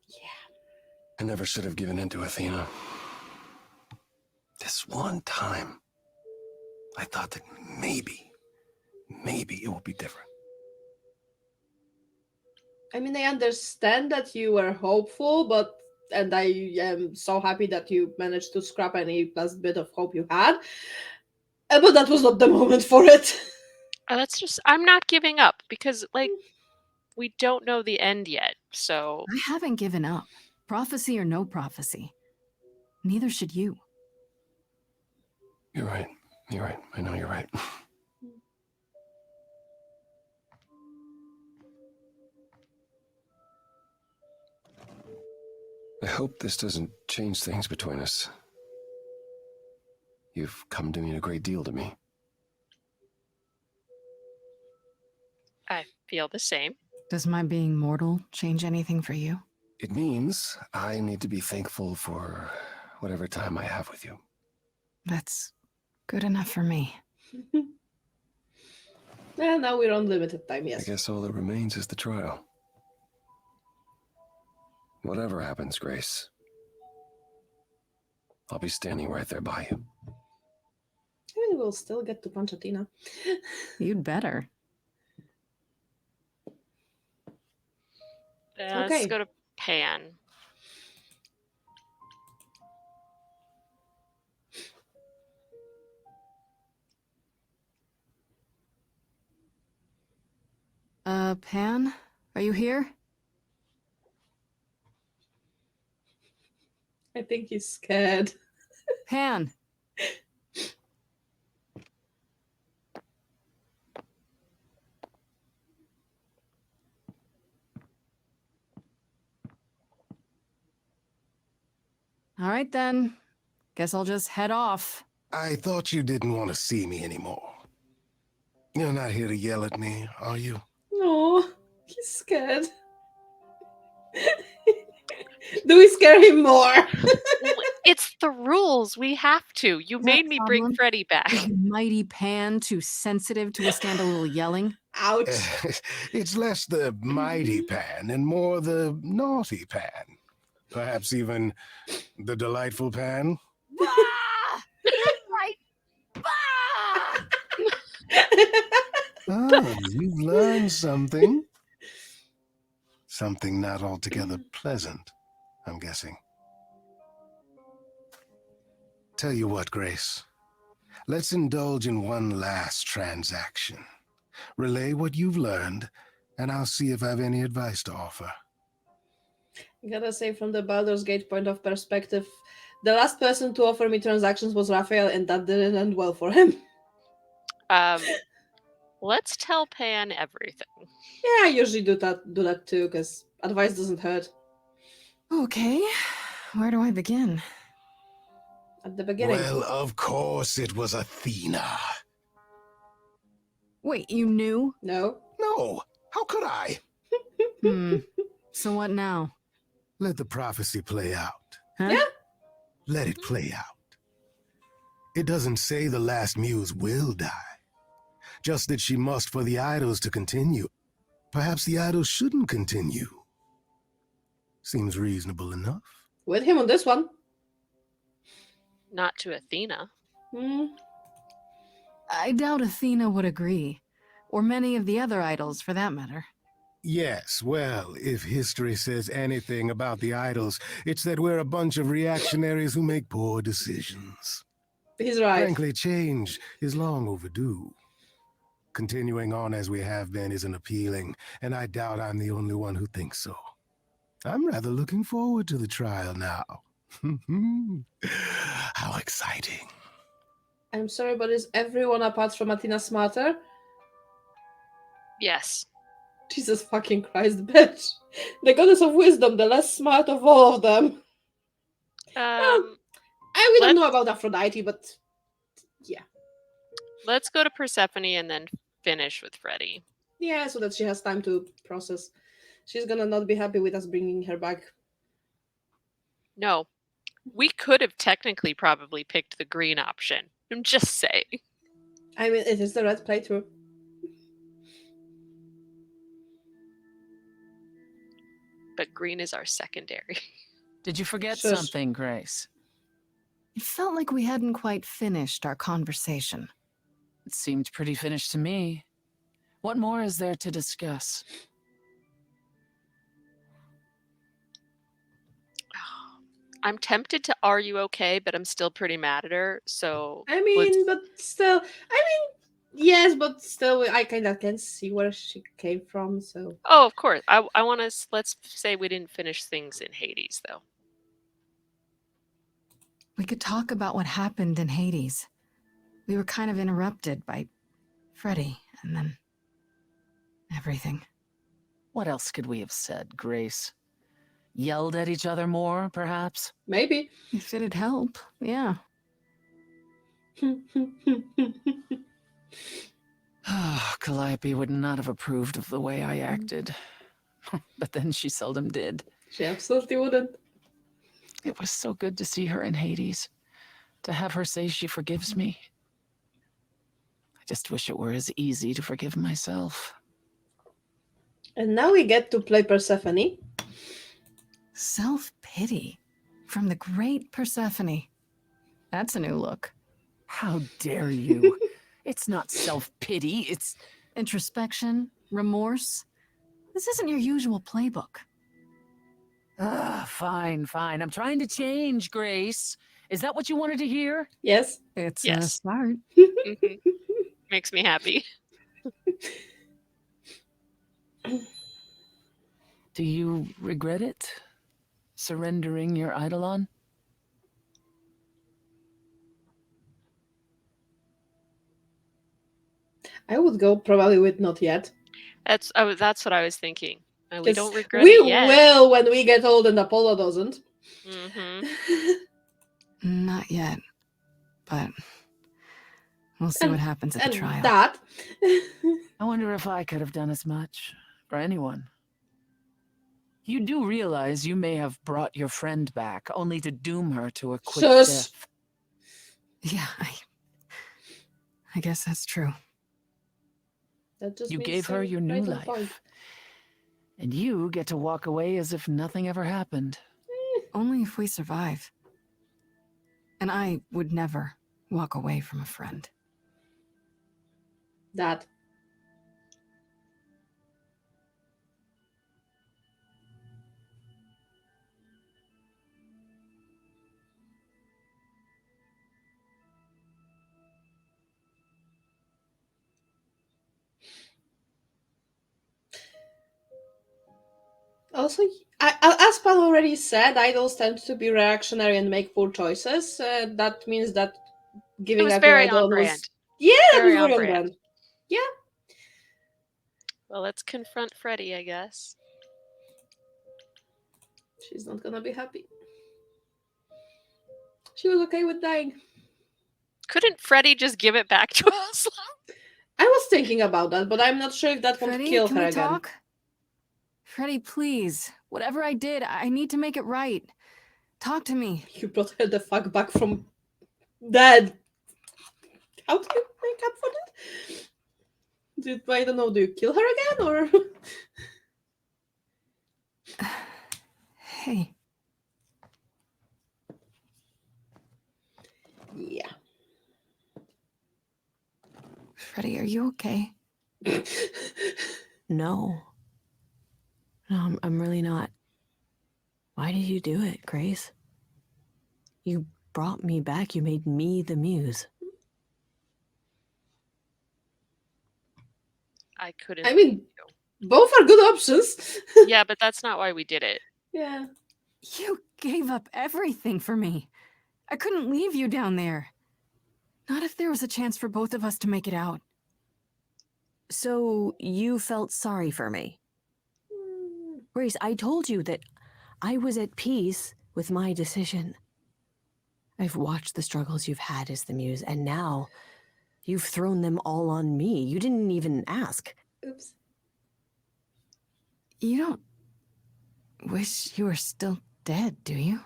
Yeah. I never should have given in to Athena. This one time, I thought that maybe it will be different. I mean, I understand that you were hopeful, and I am so happy that you managed to scrap any last bit of hope you had. But that was not the moment for it. That's just. I'm not giving up because, like, we don't know the end yet. So I haven't given up. Prophecy or no prophecy. Neither should you. You're right. You're right. I know you're right. I hope this doesn't change things between us. You've come to mean a great deal to me. I feel the same. Does my being mortal change anything for you? It means I need to be thankful for whatever time I have with you. That's good enough for me. And now we're on limited time, I yes. guess all that remains is the trial. Whatever happens, Grace, I'll be standing right there by you. I mean, we'll still get to punch Athena. You'd better. Let's Okay. go to Pan. Pan? Are you here? I think he's scared. Pan! All right then. Guess I'll just head off. I thought you didn't want to see me anymore. You're not here to yell at me, are you? Oh, he's scared. Do we scare him more? It's the rules. We have to. You made me bring problem? Freddy back. Is mighty Pan too sensitive to withstand a little yelling? Ouch. It's less the mighty Pan and more the naughty Pan. Perhaps even the delightful Pan. Right. Ah, you've learned something. Something not altogether pleasant, I'm guessing. Tell you what, Grace. Let's indulge in one last transaction. Relay what you've learned, and I'll see if I've any advice to offer. I gotta say, from the Baldur's Gate point of perspective, the last person to offer me transactions was Raphael, and that didn't end well for him. Let's tell Pan everything. Yeah, I usually do that too, because advice doesn't hurt. Okay, where do I begin? At the beginning. Well, of course it was Athena. Wait, you knew? No. No, how could I? So what now? Let the prophecy play out. Huh? Yeah. Let it play out. It doesn't say the last muse will die. Just that she must for the idols to continue. Perhaps the idols shouldn't continue. Seems reasonable enough. With him on this one. Not to Athena. I doubt Athena would agree. Or many of the other idols, for that matter. Yes, well, if history says anything about the idols, it's that we're a bunch of reactionaries who make poor decisions. He's right. Frankly, change is long overdue. Continuing on as we have been isn't appealing, and I doubt I'm the only one who thinks so. I'm rather looking forward to the trial now. How exciting. I'm sorry, but is everyone apart from Athena smarter? Yes. Jesus fucking Christ, bitch. The goddess of wisdom, the less smart of all of them. We don't know about Aphrodite, but yeah. Let's go to Persephone and then finish with Freddy. Yeah, so that she has time to process. She's gonna not be happy with us bringing her back. No. We could have technically probably picked the green option. I'm just saying. I mean, it is the red playthrough. But green is our secondary. Did you forget Shush. something, Grace? It felt like we hadn't quite finished our conversation. It seemed pretty finished to me. What more is there to discuss? I'm tempted to "Are you okay?" but I'm still pretty mad at her. So I mean, but still, yes, but still, I kind of can see where she came from. So. Oh, of course. I want to. Let's say we didn't finish things in Hades, though. We could talk about what happened in Hades. We were kind of interrupted by Freddy, and then everything. What else could we have said, Grace? Yelled at each other more, perhaps? Maybe. If it'd help, yeah. Calliope would not have approved of the way I acted. But then she seldom did. She absolutely wouldn't. It was so good to see her in Hades. To have her say she forgives me. I just wish it were as easy to forgive myself. And now we get to play Persephone. Self-pity from the great Persephone. That's a new look. How dare you? It's not self-pity, it's introspection, remorse. This isn't your usual playbook. Fine. I'm trying to change, Grace. Is that what you wanted to hear? Yes. It's a start. Makes me happy. Do you regret it? Surrendering your Eidolon? I would go probably with not yet. That's what I was thinking. We don't regret we it yet. We will when we get old and Apollo doesn't. Not yet. But We'll see what happens at the And trial. that. I wonder if I could have done as much for anyone. You do realize you may have brought your friend back, only to doom her to a quick Shush. death. Yeah, I guess that's true. That just You means gave her you're your new right on point. life. And you get to walk away as if nothing ever happened. Only if we survive. And I would never walk away from a friend. That. Also, as Pal already said, idols tend to be reactionary and make poor choices. That means that It giving was up your very on idol was... brand. Yeah, that was Very on very on brand. brand. Yeah. Well, let's confront Freddy, I guess. She's not gonna be happy. She was okay with dying. Couldn't Freddy just give it back to us? I was thinking about that, but I'm not sure if that won't Freddy, kill can her we again. talk? Freddy, please. Whatever I did, I need to make it right. Talk to me. You brought her the fuck back from dead. How do you make up for that? I don't know, do you kill her again, or... Hey. Yeah. Freddy, are you okay? No. No, I'm really not. Why did you do it, Grace? You brought me back. You made me the muse. I couldn't. I mean, both are good options. Yeah, but that's not why we did it. Yeah. You gave up everything for me. I couldn't leave you down there. Not if there was a chance for both of us to make it out. So you felt sorry for me? Grace, I told you that I was at peace with my decision. I've watched the struggles you've had as the muse, and now you've thrown them all on me. You didn't even ask. Oops. You don't wish you were still dead, do you?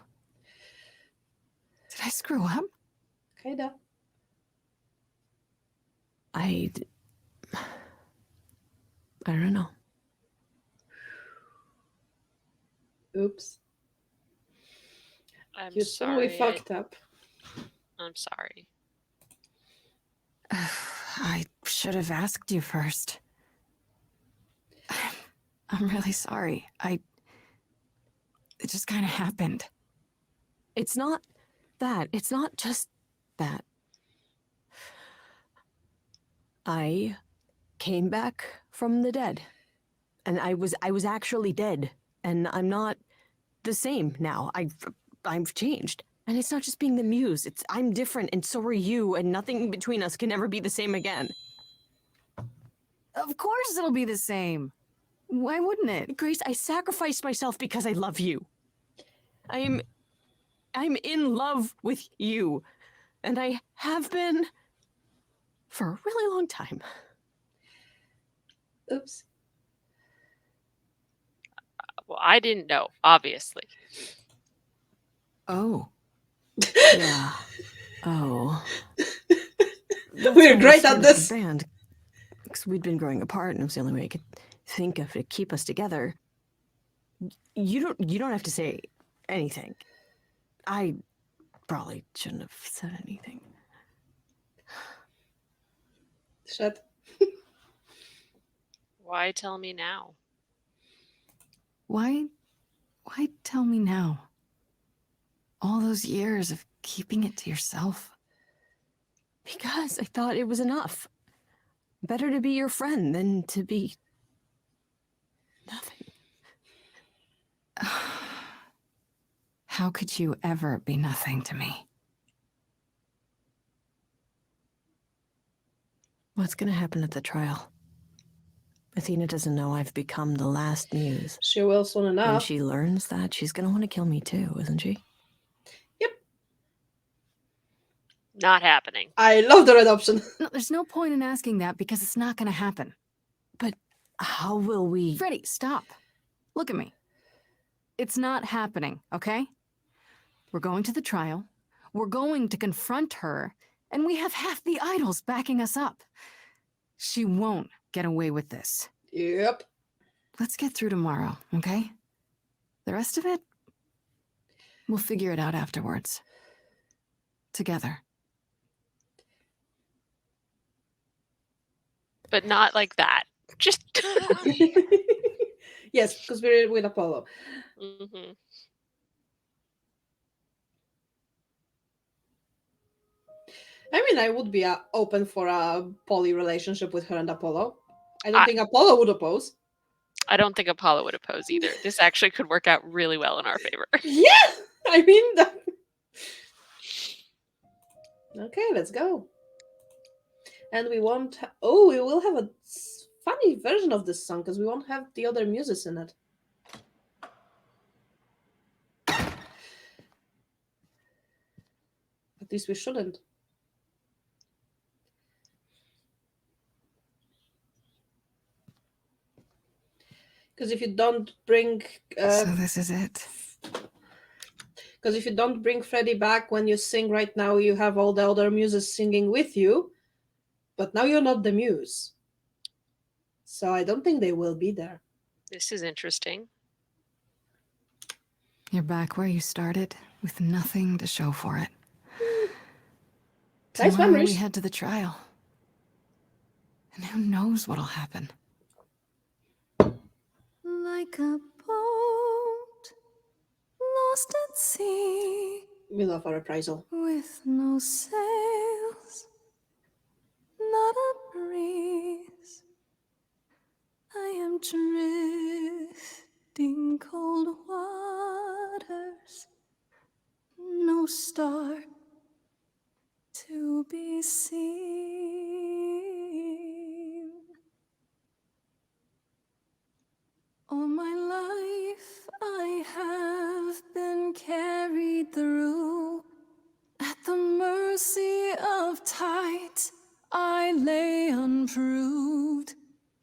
Did I screw up? Kinda. I don't know. Oops. I'm You sorry. we fucked up. I'm sorry. I should have asked you first. I'm really sorry. It just kind of happened. It's not that. It's not just that. I came back from the dead. And I was actually dead. And I'm not the same now. I've changed. And it's not just being the muse. I'm different, and so are you, and nothing between us can ever be the same again. Of course it'll be the same. Why wouldn't it? Grace, I sacrificed myself because I love you. I'm in love with you. And I have been for a really long time. Oops. Well, I didn't know, obviously. Oh. Yeah. Oh. We're great at this. Band, because we'd been growing apart, and it was the only way I could think of to keep us together. You don't have to say anything. I probably shouldn't have said anything. Shut. Why tell me now? Why tell me now? All those years of keeping it to yourself. Because I thought it was enough. Better to be your friend than to be nothing. How could you ever be nothing to me? What's gonna happen at the trial? Athena doesn't know I've become the last muse. She will soon enough. When she learns that, she's gonna want to kill me too, isn't she? Yep. Not happening. I love the red option. No, there's no point in asking that because it's not gonna happen. But how will we... Freddy, stop. Look at me. It's not happening, okay? We're going to the trial. We're going to confront her. And we have half the idols backing us up. She won't get away with this. Yep. Let's get through tomorrow, okay? The rest of it, we'll figure it out afterwards. Together. But not like that. Just... Yes, because we're with Apollo. Mhm. I mean, I would be open for a poly relationship with her and Apollo. I don't think Apollo would oppose. I don't think Apollo would oppose either. This actually could work out really well in our favor. Yeah! I mean... Okay, let's go. And we won't... we will have a funny version of this song, because we won't have the other muses in it. At least we shouldn't. Because if you don't bring... so this is it. Because if you don't bring Freddy back when you sing right now, you have all the other muses singing with you. But now you're not the muse. So I don't think they will be there. This is interesting. You're back where you started, with nothing to show for it. Nice Tomorrow memories. we head to the trial. And who knows what'll happen. Like a boat lost at sea, We love our reprisal. with no sails, not a breeze. I am drifting cold waters, no star to be seen. All my life I have been carried through. At the mercy of tides, I lay unproved.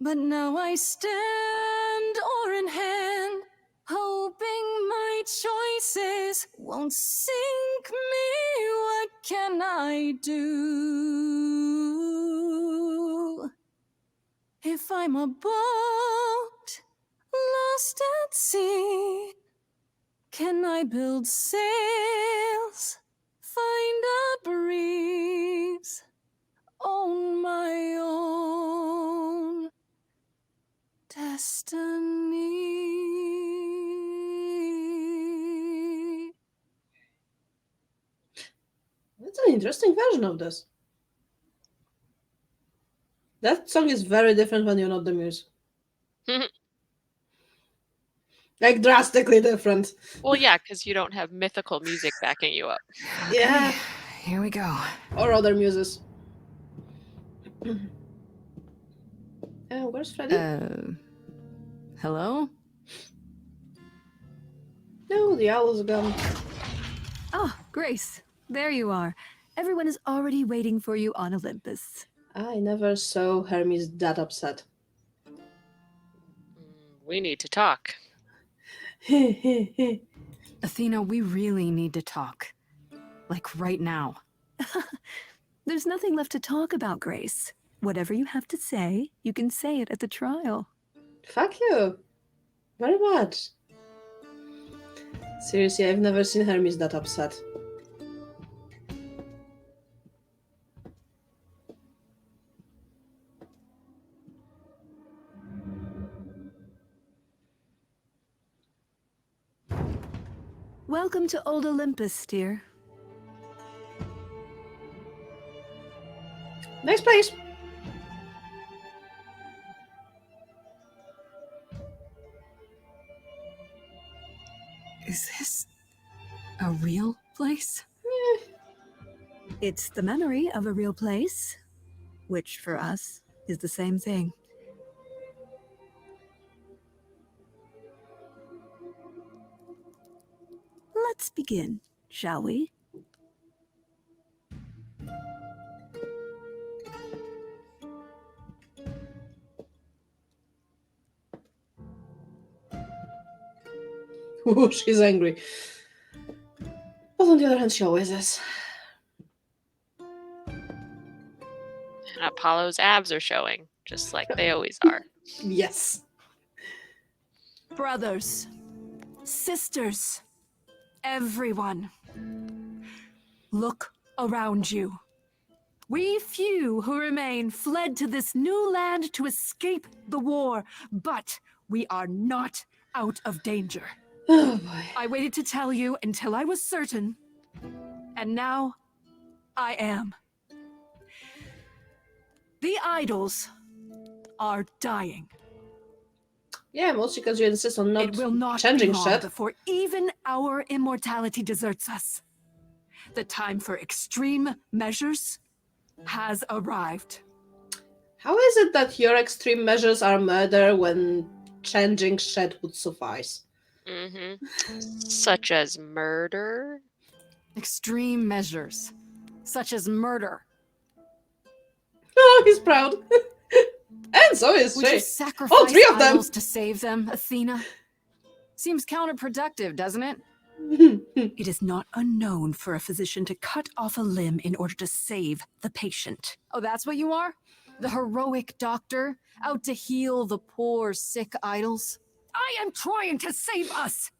But now I stand oar in hand, hoping my choices won't sink me. What can I do? If I'm a boat lost at sea, can I build sails, find a breeze, own my own destiny? That's an interesting version of this. That song is very different when you're not the muse. Like, drastically different. Well, yeah, because you don't have mythical music backing you up. Yeah. Here we go. Or other muses. Where's Freddy? Hello? No, the owl's gone. Oh, Grace, there you are. Everyone is already waiting for you on Olympus. I never saw Hermes that upset. We need to talk. Athena, we really need to talk. Like, right now. There's nothing left to talk about, Grace. Whatever you have to say, you can say it at the trial. Fuck you. Very much. Seriously, I've never seen Hermes that upset. Welcome to Old Olympus, dear. Nice place. Is this a real place? It's the memory of a real place, which for us is the same thing. Let's begin, shall we? Ooh, she's angry. But on the other hand, she always is. And Apollo's abs are showing, just like they always are. Yes. Brothers, sisters, everyone, look around you. We few who remain fled to this new land to escape the war, but we are not out of danger. Oh boy. I waited to tell you until I was certain, and now I am. The idols are dying. Yeah, mostly because you insist on not It will not changing be long shit. before even our immortality deserts us. The time for extreme measures has arrived. How is it that your extreme measures are murder when changing shit would suffice? Such as murder? Extreme measures, such as murder. Oh, he's proud. And so is Would you she. sacrifice All three of them. idols to save them, Athena? Seems counterproductive, doesn't it? It is not unknown for a physician to cut off a limb in order to save the patient. Oh, that's what you are? The heroic doctor, out to heal the poor, sick idols? I am trying to save us!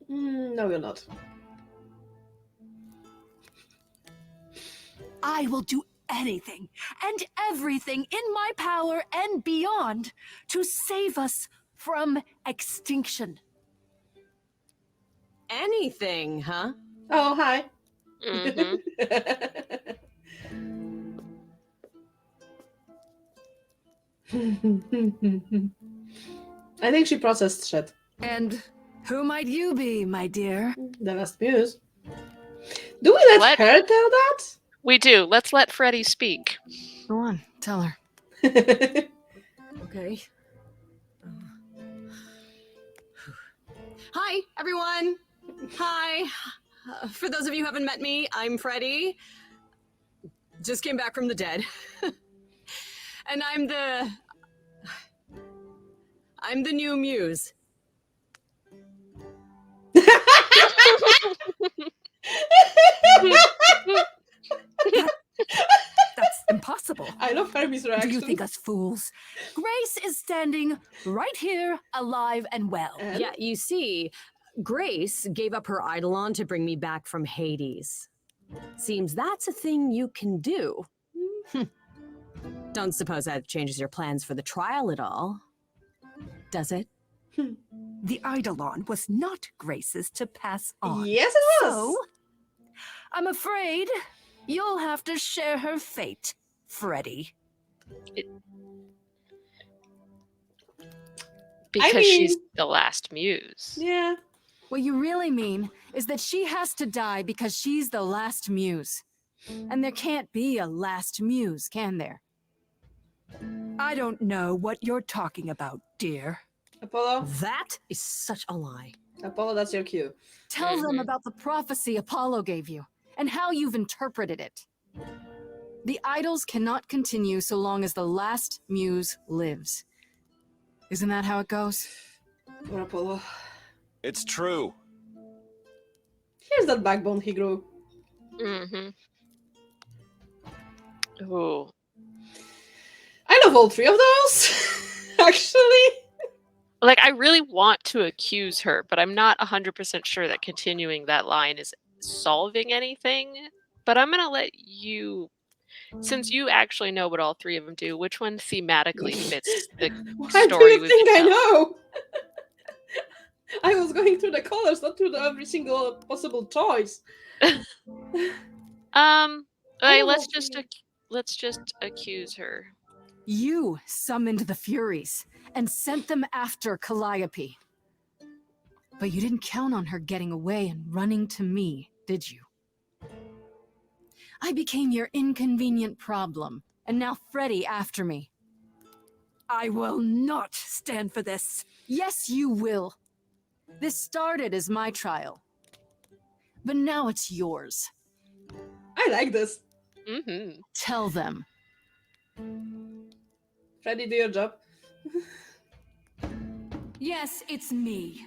No, you're not. I will do anything and everything in my power and beyond to save us from extinction. Anything, huh? Oh, hi. I think she processed shit. And who might you be, my dear? The last muse. Do we let her tell that? We do. Let's let Freddie speak. Go on, tell her. Okay. Hi, everyone. Hi. For those of you who haven't met me, I'm Freddie. Just came back from the dead. And I'm the new muse. That's impossible. I love Hermes' reaction. Do you think us fools? Grace is standing right here, alive and well. Yeah, you see, Grace gave up her Eidolon to bring me back from Hades. Seems that's a thing you can do. Don't suppose that changes your plans for the trial at all, does it? The Eidolon was not Grace's to pass on. Yes, it was. So, I'm afraid you'll have to share her fate, Freddie. Because she's the last muse. Yeah. What you really mean is that she has to die because she's the last muse. And there can't be a last muse, can there? I don't know what you're talking about, dear. Apollo? That is such a lie. Apollo, that's your cue. Tell them about the prophecy Apollo gave you, and how you've interpreted it. The idols cannot continue so long as the last muse lives. Isn't that how it goes? Poor Apollo. It's true. Here's that backbone he grew. Ooh. I love all three of those, actually. Like, I really want to accuse her, but I'm not 100% sure that continuing that line is solving anything. But I'm going to let you, since you actually know what all three of them do, which one thematically fits the Why story do you we've think been I telling? know? I was going through the colors, not through every single possible choice. Okay, let's just accuse her. You summoned the Furies and sent them after Calliope. But you didn't count on her getting away and running to me, did you? I became your inconvenient problem, and now Freddie after me. I will not stand for this. Yes, you will. This started as my trial, but now it's yours. I like this. Tell them. Freddie, do your job. Yes, it's me.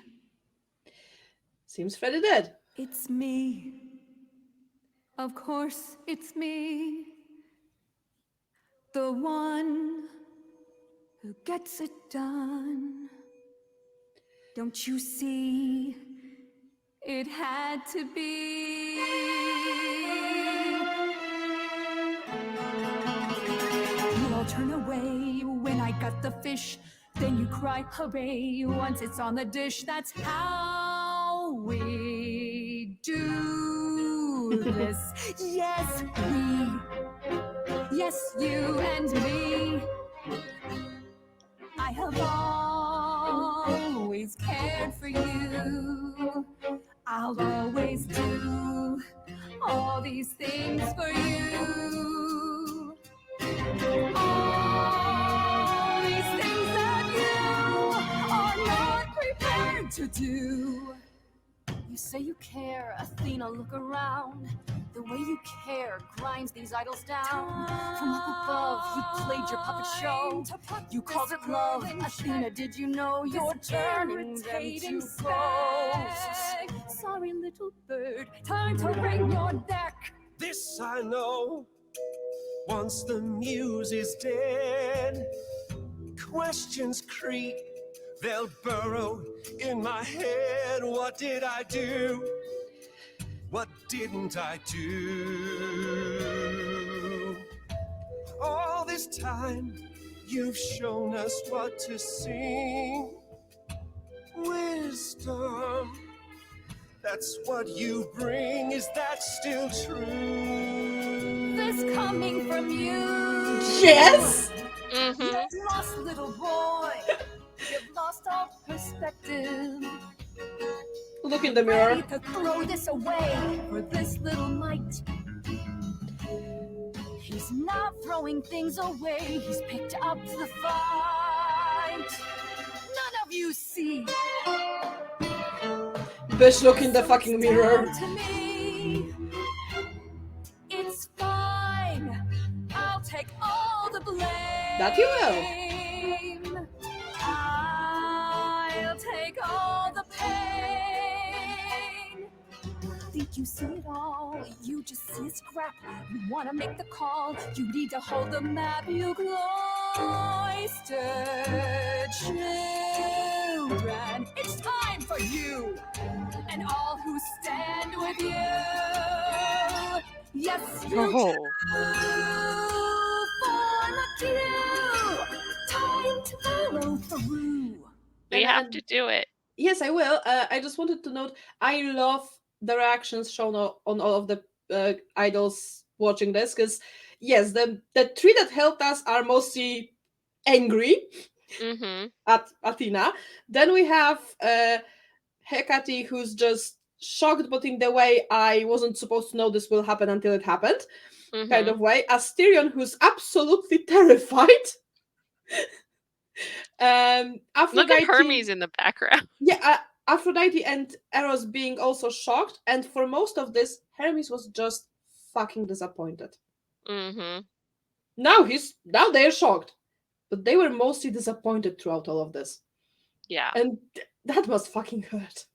Seems Freddy dead. It's me. Of course, it's me. The one who gets it done. Don't you see? It had to be. You all turn away when I got the fish. Then you cry hooray once it's on the dish. That's how we do this. Yes, we. Yes, you and me. I have always cared for you. I'll always do all these things for you. All these things that you are not prepared to do. You say you care, Athena, look around. The way you care grinds these idols down. From up above, he played your puppet show. You called it love, Athena, did you know you're turning them to ghosts? Sorry, little bird, time to bring your deck. This I know, once the muse is dead, questions creep, they'll burrow in my head. What did I do? What didn't I do? All this time, you've shown us what to sing. Wisdom, that's what you bring. Is that still true? This coming from you. Yes! You've lost, little boy. You've lost all perspective. Look in the mirror. Ready to throw this away for this little mite. He's not throwing things away. He's picked up the fight. None of you see. Bitch, look in the fucking mirror. To me, it's fine. I'll take all the blame. That you will. I'll take all the pain. Think you see it all? You just see a scrap. You wanna make the call. You need to hold the map. You cloistered children. It's time for you and all who stand with you. Yes, you Oh. form a queue. Time to follow through. We have to do it. Yes, I will. I just wanted to note, I love the reactions shown on all of the idols watching this, because yes, the three that helped us are mostly angry at Athena. Then we have Hecate, who's just shocked, but in the way I wasn't supposed to know this will happen until it happened, kind of way. Asterion, who's absolutely terrified. Aphrodite, Look at Hermes in the background. Yeah, Aphrodite and Eros being also shocked, and for most of this, Hermes was just fucking disappointed. Now they're shocked, but they were mostly disappointed throughout all of this. Yeah, and that must fucking hurt.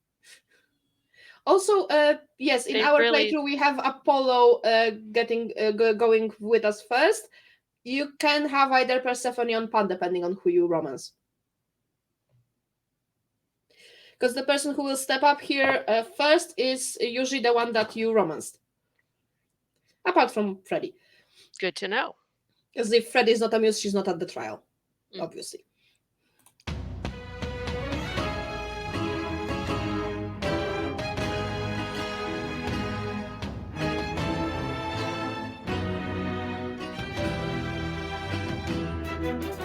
Also, yes, in our playthrough we have Apollo going with us first. You can have either Persephone or Pan, depending on who you romance. Because the person who will step up here first is usually the one that you romanced. Apart from Freddy. Good to know. Because if Freddy is not amused, she's not at the trial, obviously.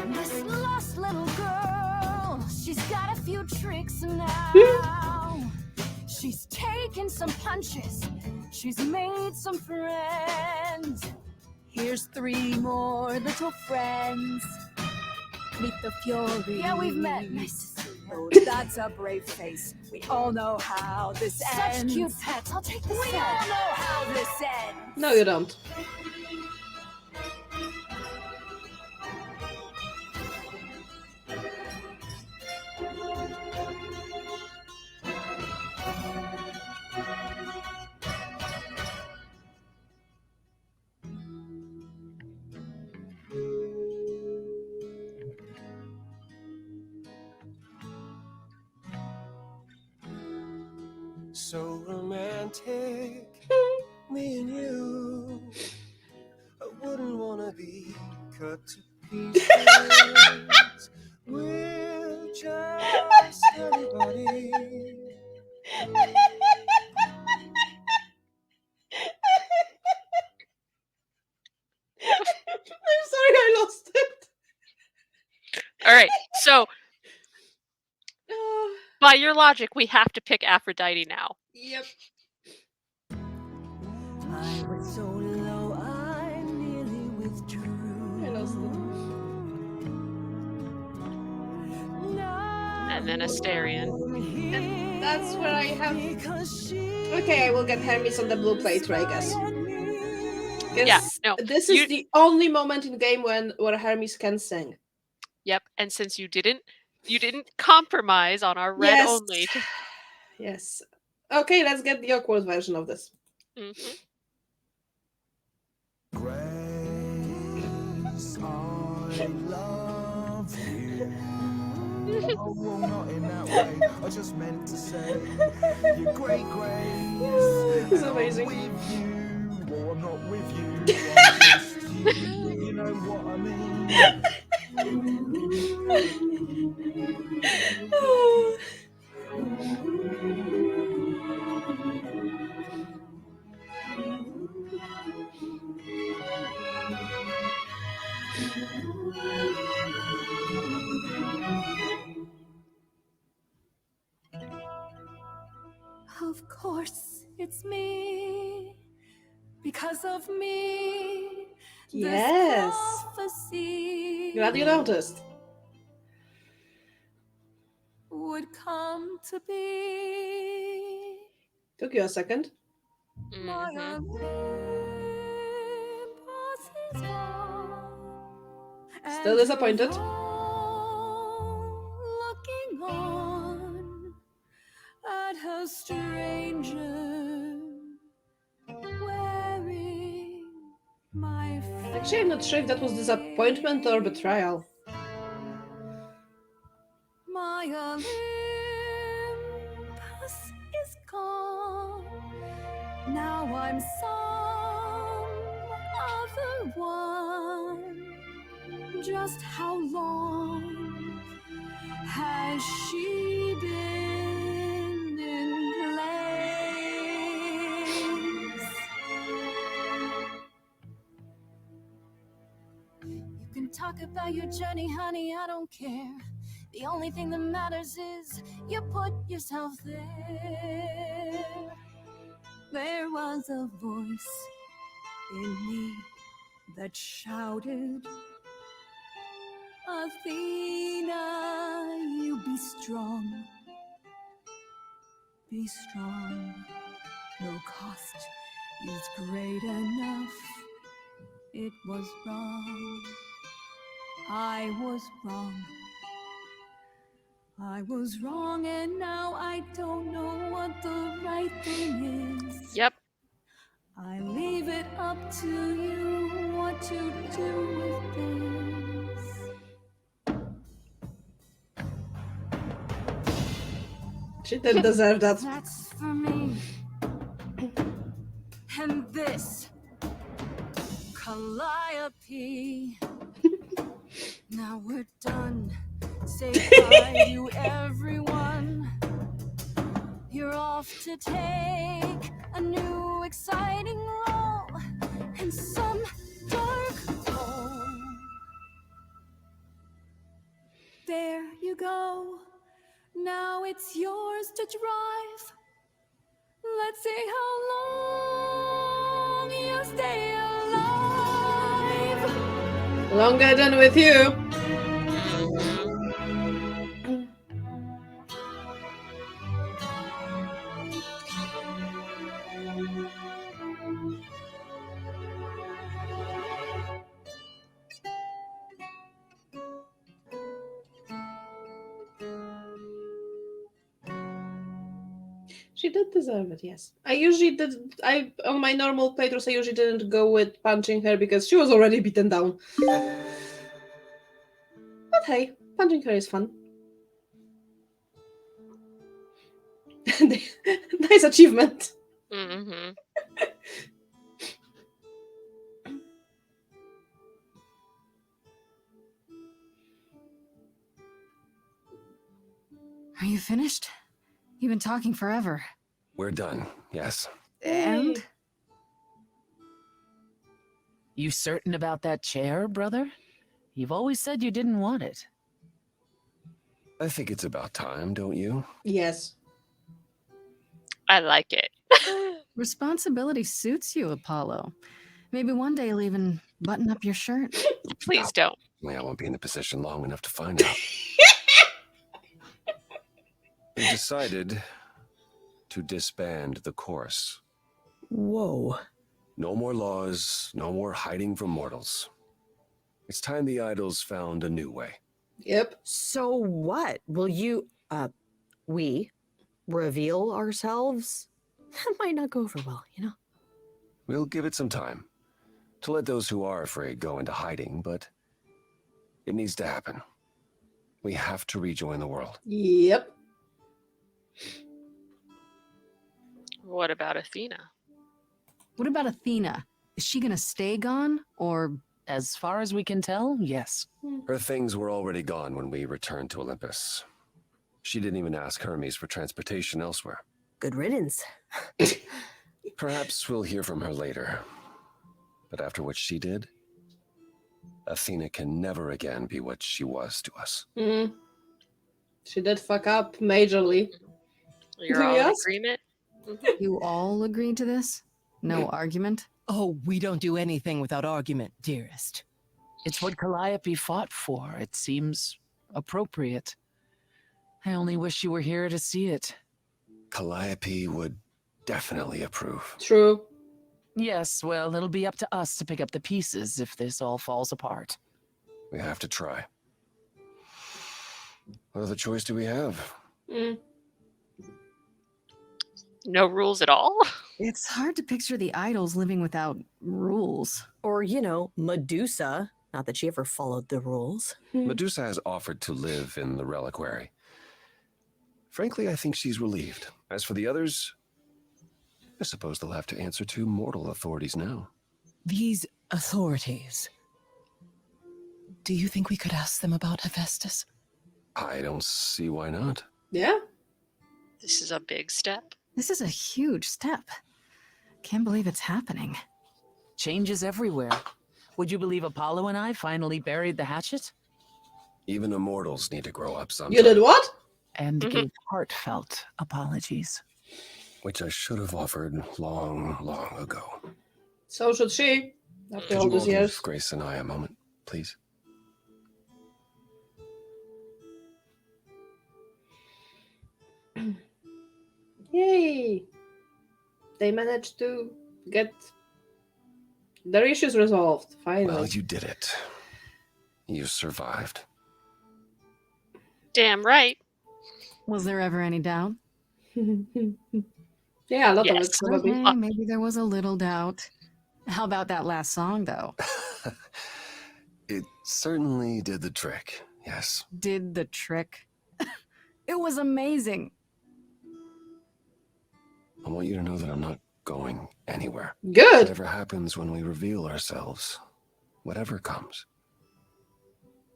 This lost little girl, she's got a few tricks now. She's taken some punches, she's made some friends. Here's 3 more little friends. Meet the Fury. Yeah, we've met. Nice to see you. Oh, that's a brave face. We all know how this ends. Such cute pets. I'll take this. We all know how this ends. No, you don't. so romantic. Me and you, I wouldn't wanna be cut to pieces. We're just anybody. I'm sorry, I lost it. All right, so by your logic, we have to pick Aphrodite now. Yep. I was so low, I nearly withdrew. I lost it. And then Asterion. And that's where I have. Okay, I will get Hermes on the blue plate, I guess. Yeah, no. This is the only moment in game where Hermes can sing. Yep, and since you didn't compromise on our red Yes. only. Yes. Okay, let's get the awkward version of this. Mm-hmm. Grace, I love you. Oh, well, not in that way. I just meant to say you're great, Grace. It's amazing. I'm with you, or I'm not with you. I'm just you. You know what I mean? Of course, it's me. Because of me. Yes. This prophecy Glad you noticed. would come to be. Took you a second. My Olympus is gone, Still disappointed. looking on at her stranger wearing my Actually, I'm not sure if that was disappointment or betrayal. My Olympus is gone. Now I'm some other one. Just how long has she been in place? You can talk about your journey, honey, I don't care. The only thing that matters is you put yourself there. There was a voice in me that shouted, Athena, you be strong. Be strong. No cost is great enough. It was wrong. I was wrong. I was wrong, and now I don't know what the right thing is. Yep. I leave it up to you what to do with this. She didn't deserve that. That's for me. And this, Calliope. Now we're done. Say bye to everyone. You're off to take a new exciting role in some dark hole. There you go. Now it's yours to drive. Let's see how long you stay alive. Longer than with you. She did deserve it, yes. I on my normal playthroughs, I usually didn't go with punching her because she was already beaten down. But hey, punching her is fun. Nice achievement. Mm-hmm. Are you finished? You've been talking forever. We're done, yes. And? You certain about that chair, brother? You've always said you didn't want it. I think it's about time, don't you? Yes. I like it. Responsibility suits you, Apollo. Maybe one day you'll even button up your shirt. Please don't. I won't be in the position long enough to find out. We decided to disband the course. Whoa. No more laws, no more hiding from mortals. It's time the idols found a new way. Yep. So what? Will you, we reveal ourselves? That might not go over well, you know? We'll give it some time to let those who are afraid go into hiding, but it needs to happen. We have to rejoin the world. Yep. What about Athena? What about Athena? Is she gonna stay gone, or... As far as we can tell, yes. Her things were already gone when we returned to Olympus. She didn't even ask Hermes for transportation elsewhere. Good riddance. Perhaps we'll hear from her later. But after what she did, Athena can never again be what she was to us. Mm. She did fuck up majorly. You're all in Yes? agreement? You all agreed to this? No argument? Oh, we don't do anything without argument, dearest. It's what Calliope fought for. It seems appropriate. I only wish you were here to see it. Calliope would definitely approve. True. Yes, well, it'll be up to us to pick up the pieces if this all falls apart. We have to try. What other choice do we have? Mm. No rules at all? It's hard to picture the idols living without rules. Or, you know, Medusa. Not that she ever followed the rules. Medusa has offered to live in the reliquary. Frankly, I think she's relieved. As for the others, I suppose they'll have to answer to mortal authorities now. These authorities. Do you think we could ask them about Hephaestus? I don't see why not. Yeah. This is a big step. This is a huge step. Can't believe it's happening. Changes everywhere. Would you believe Apollo and I finally buried the hatchet? Even immortals need to grow up sometime. You did what? And gave heartfelt apologies. Which I should have offered long, long ago. So should she. After Could all you these all years. give Grace and I a moment, please? Yay! They managed to get their issues resolved, finally. Well, you did it. You survived. Damn right. Was there ever any doubt? Yeah, a lot of it Yes. probably. Okay, maybe there was a little doubt. How about that last song, though? It certainly did the trick, yes. Did the trick. It was amazing. I want you to know that I'm not going anywhere. Good. Whatever happens when we reveal ourselves, whatever comes,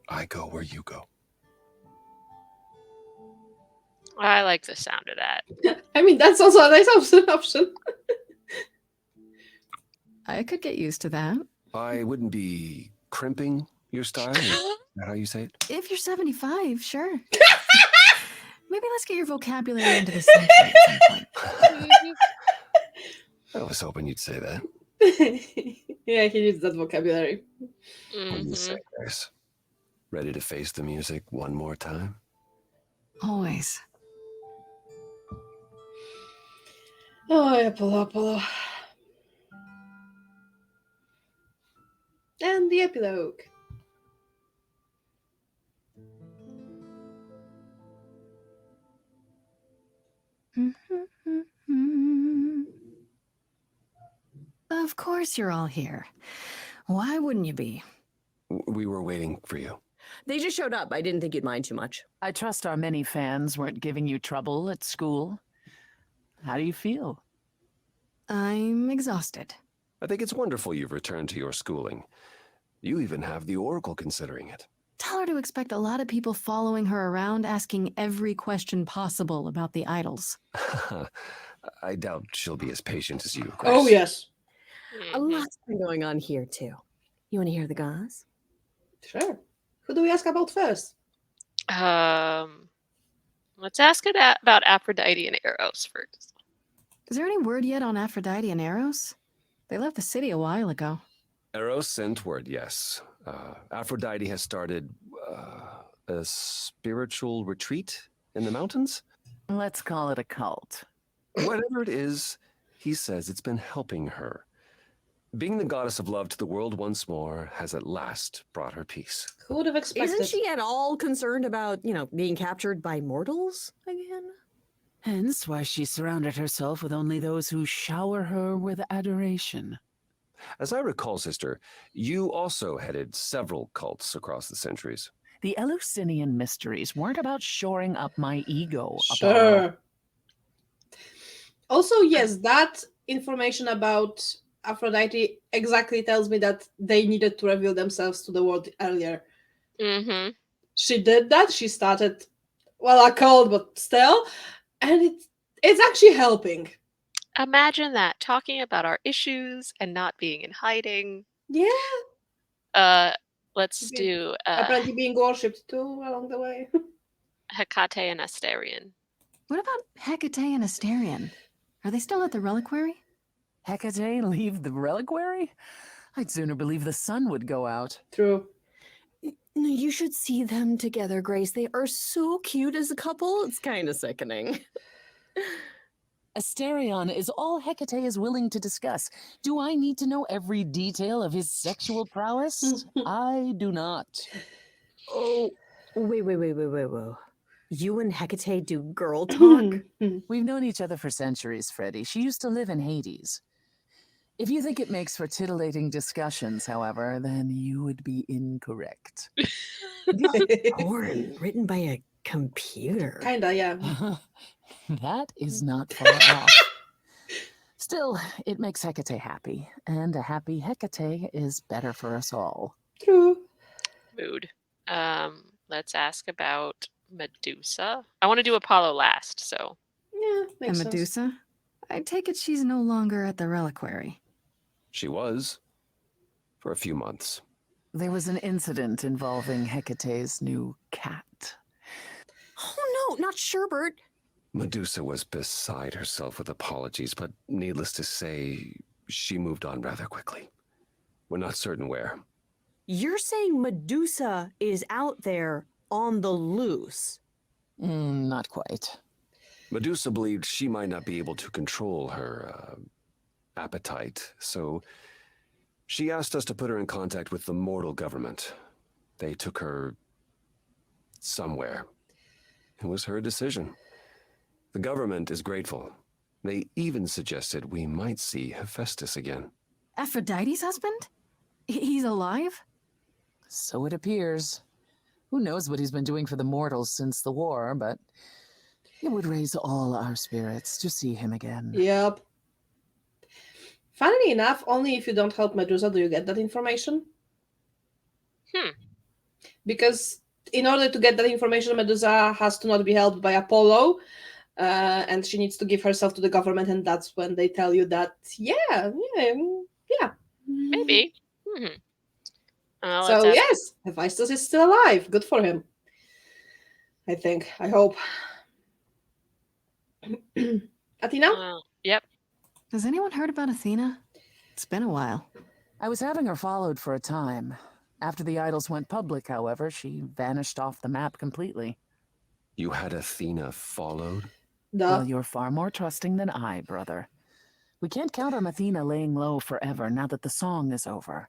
I go where you go. I like the sound of that. I mean, that's also a nice option. I could get used to that. I wouldn't be crimping your style. Is that how you say it? If you're 75, sure. Maybe let's get your vocabulary into the century at some point. I was hoping you'd say that. Yeah, he needs that vocabulary. What do you say, Grace? Ready to face the music one more time? Always. Oh, Apollo. And the epilogue. Of course you're all here. Why wouldn't you be? We were waiting for you. They just showed up. I didn't think you'd mind too much. I trust our many fans weren't giving you trouble at school. How do you feel? I'm exhausted. I think it's wonderful you've returned to your schooling. You even have the Oracle considering it. Tell her to expect a lot of people following her around asking every question possible about the idols. I doubt she'll be as patient as you, Grace. Oh, yes. A lot's been going on here, too. You want to hear the gauze? Sure. Who do we ask about first? Let's ask it about Aphrodite and Eros first. Is there any word yet on Aphrodite and Eros? They left the city a while ago. Eros sent word, yes. Aphrodite has started a spiritual retreat in the mountains? Let's call it a cult. Whatever it is, he says it's been helping her. Being the goddess of love to the world once more has at last brought her peace. Who would have expected? Isn't she at all concerned about, being captured by mortals again? Hence why she surrounded herself with only those who shower her with adoration. As I recall, sister, you also headed several cults across the centuries. The Eleusinian mysteries weren't about shoring up my ego, Sure. Apollo. Also, yes, that information about Aphrodite exactly tells me that they needed to reveal themselves to the world earlier. Mm-hmm. She did that. She started, well, a cult, but still, and it's actually helping. Imagine that, talking about our issues and not being in hiding. Yeah. Let's do Apparently being worshipped too along the way. Hecate and Asterion. What about Hecate and Asterion? Are they still at the reliquary? Hecate leave the reliquary? I'd sooner believe the sun would go out. True. You should see them together, Grace. They are so cute as a couple. It's kind of sickening. Asterion is all Hecate is willing to discuss. Do I need to know every detail of his sexual prowess? I do not. Oh, wait. You and Hecate do girl talk? We've known each other for centuries, Freddie. She used to live in Hades. If you think it makes for tittillating discussions, however, then you would be incorrect. Porn written by a computer. Kinda, yeah. That is not far off. Still, it makes Hecate happy, and a happy Hecate is better for us all. True. Mood. Let's ask about Medusa. I want to do Apollo last, so. Yeah, makes And Medusa? sense. I take it she's no longer at the reliquary. She was. For a few months. There was an incident involving Hecate's new cat. Oh no, not Sherbert. Medusa was beside herself with apologies, but needless to say, she moved on rather quickly. We're not certain where. You're saying Medusa is out there on the loose? Not quite. Medusa believed she might not be able to control her appetite, so she asked us to put her in contact with the mortal government. They took her somewhere. It was her decision. The government is grateful. They even suggested we might see Hephaestus again. Aphrodite's husband? He's alive? So it appears. Who knows what he's been doing for the mortals since the war, but it would raise all our spirits to see him again. Yep. Funnily enough, only if you don't help Medusa do you get that information. Because in order to get that information, Medusa has to not be helped by Apollo, and she needs to give herself to the government, and that's when they tell you that, yeah. Maybe. So yes, Hephaestus is still alive. Good for him. I think. I hope. Athena? Yep. Has anyone heard about Athena? It's been a while. I was having her followed for a time. After the idols went public, however, she vanished off the map completely. You had Athena followed? Well, you're far more trusting than I, brother. We can't count on Athena laying low forever now that the song is over.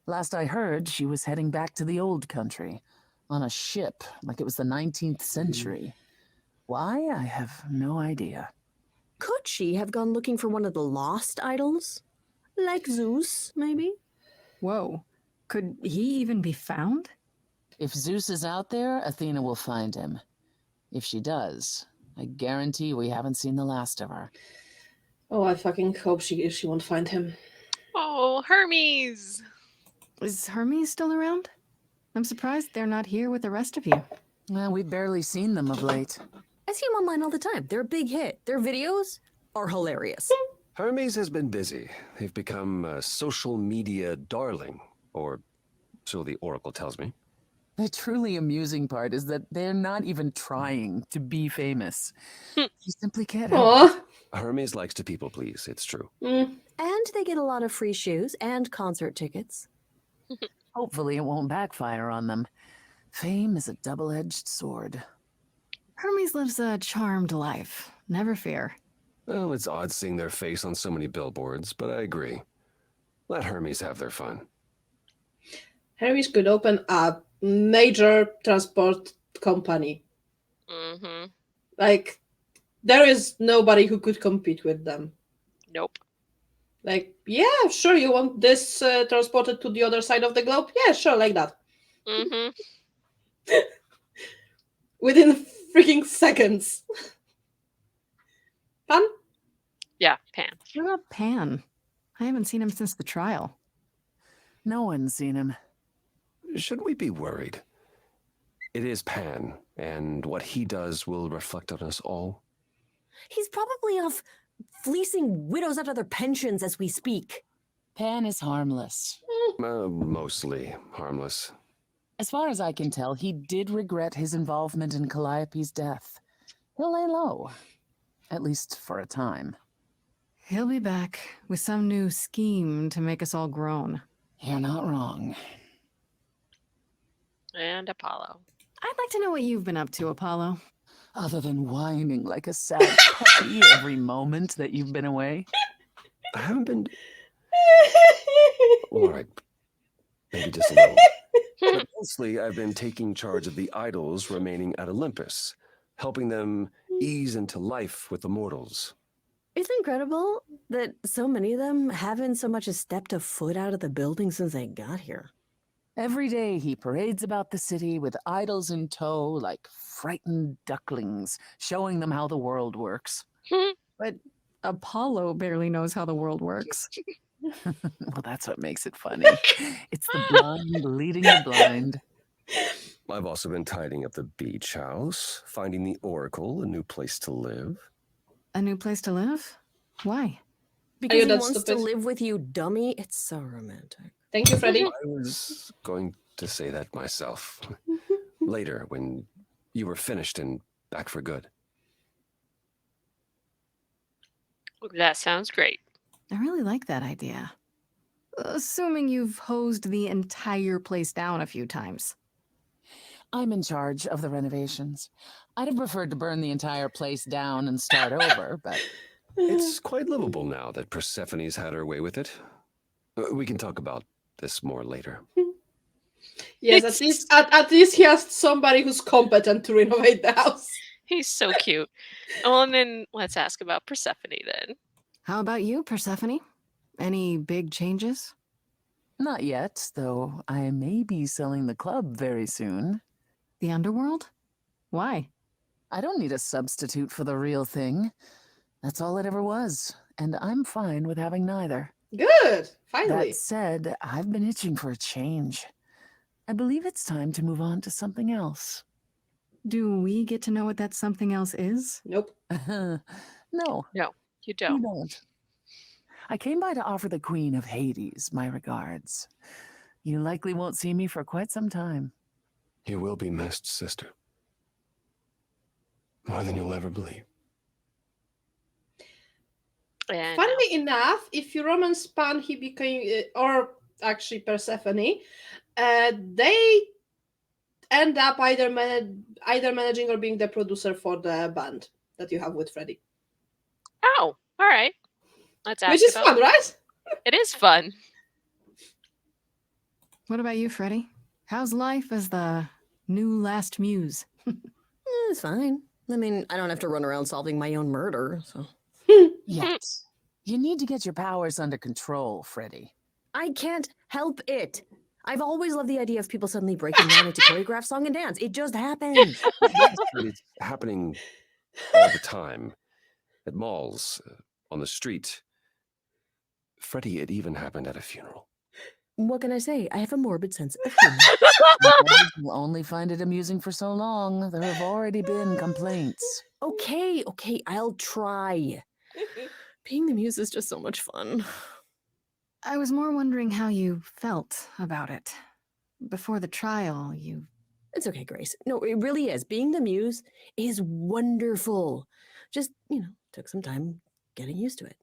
Last I heard, she was heading back to the old country, on a ship, like it was the 19th century. Why? I have no idea. Could she have gone looking for one of the lost idols? Like Zeus, maybe? Whoa. Could he even be found? If Zeus is out there, Athena will find him. If she does, I guarantee we haven't seen the last of her. Oh, I fucking hope she won't find him. Oh, Hermes! Is Hermes still around? I'm surprised they're not here with the rest of you. Well, we've barely seen them of late. I see them online all the time. They're a big hit. Their videos are hilarious. Hermes has been busy. They've become a social media darling, or so the Oracle tells me. The truly amusing part is that they're not even trying to be famous. You simply can't help it. Hermes likes to people please, it's true. And they get a lot of free shoes and concert tickets. Hopefully it won't backfire on them. Fame is a double-edged sword. Hermes lives a charmed life. Never fear. Well, it's odd seeing their face on so many billboards, but I agree. Let Hermes have their fun. Hermes could open a major transport company. Mm-hmm. Like, there is nobody who could compete with them. Nope. Like, yeah, sure, you want this transported to the other side of the globe? Yeah, sure, like that. Mm-hmm. Within freaking seconds. Pan? Yeah, Pan. What about Pan? I haven't seen him since the trial. No one's seen him. Should we be worried? It is Pan, and what he does will reflect on us all. He's probably off fleecing widows out of their pensions as we speak. Pan is harmless. Mostly harmless. As far as I can tell, he did regret his involvement in Calliope's death. He'll lay low. At least for a time. He'll be back with some new scheme to make us all groan. You're not wrong. And Apollo. I'd like to know what you've been up to, Apollo. Other than whining like a sad puppy every moment that you've been away. I haven't been... All right. Maybe just a little. But mostly, I've been taking charge of the idols remaining at Olympus, helping them ease into life with the mortals. It's incredible that so many of them haven't so much as stepped a foot out of the building since they got here. Every day he parades about the city with idols in tow like frightened ducklings, showing them how the world works. But Apollo barely knows how the world works. Well, that's what makes it funny. It's the blind leading the blind. I've also been tidying up the beach house, finding the Oracle, a new place to live. A new place to live? Why? Because he wants to live with you, dummy. It's so romantic. Thank you, Freddie. I was going to say that myself. Later, when you were finished and back for good. That sounds great. I really like that idea. Assuming you've hosed the entire place down a few times. I'm in charge of the renovations. I'd have preferred to burn the entire place down and start over, but... It's quite livable now that Persephone's had her way with it. We can talk about this more later. Yes, at least he has somebody who's competent to renovate the house. He's so cute. Well, and then let's ask about Persephone then. How about you, Persephone? Any big changes? Not yet, though I may be selling the club very soon. The underworld? Why? I don't need a substitute for the real thing. That's all it ever was, and I'm fine with having neither. Good, finally. That said, I've been itching for a change. I believe it's time to move on to something else. Do we get to know what that something else is? Nope. No. No, you don't. You don't. I came by to offer the Queen of Hades my regards. You likely won't see me for quite some time. You will be missed, sister. More than you'll ever believe. And Funnily enough, if you romance Pan, he became, or actually Persephone, they end up either managing or being the producer for the band that you have with Freddie. Oh, all right. Let's ask Which is about... fun, right? It is fun. What about you, Freddie? How's life as the new last muse? It's fine. I mean, I don't have to run around solving my own murder, so... Yet. You need to get your powers under control, Freddie. I can't help it. I've always loved the idea of people suddenly breaking down into choreographed song and dance. It just happens. Yes, but it's happening all the time. At malls, on the street. Freddie, it even happened at a funeral. What can I say? I have a morbid sense of humor. You'll only find it amusing for so long. There have already been complaints. Okay, I'll try. Being the muse is just so much fun. I was more wondering how you felt about it. Before the trial, you... It's okay, Grace. No, it really is. Being the muse is wonderful. Just, took some time getting used to it.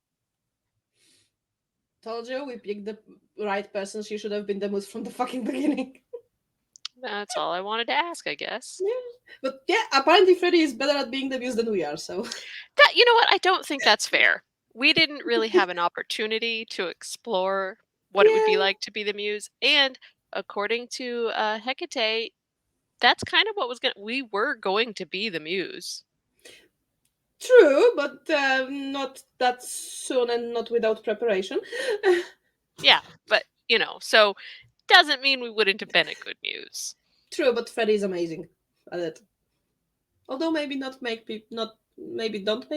Told you we picked the right person. She should have been the muse from the fucking beginning. That's all I wanted to ask, I guess. Yeah. But yeah, apparently Freddie is better at being the muse than we are, so... You know what? I don't think that's fair. We didn't really have an opportunity to explore what it would be like to be the muse. And according to Hecate, that's kind of what we were going to be the muse. True, but not that soon and not without preparation. Yeah, but, so doesn't mean we wouldn't have been a good muse. True, but Freddie is amazing at it. Although maybe don't make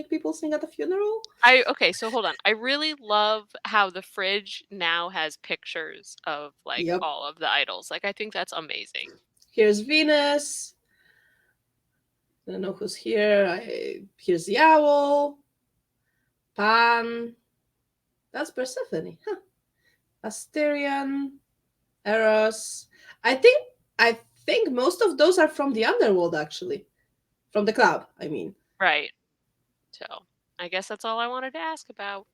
people sing at a funeral. Okay, so hold on. I really love how the fridge now has pictures of all of the idols. I think that's amazing. Here's Venus. I don't know who's here. Here's the owl. Pan. That's Persephone. Huh. Asterion. Eros. I think most of those are from the underworld, actually. From the club, I mean. Right. So, I guess that's all I wanted to ask about.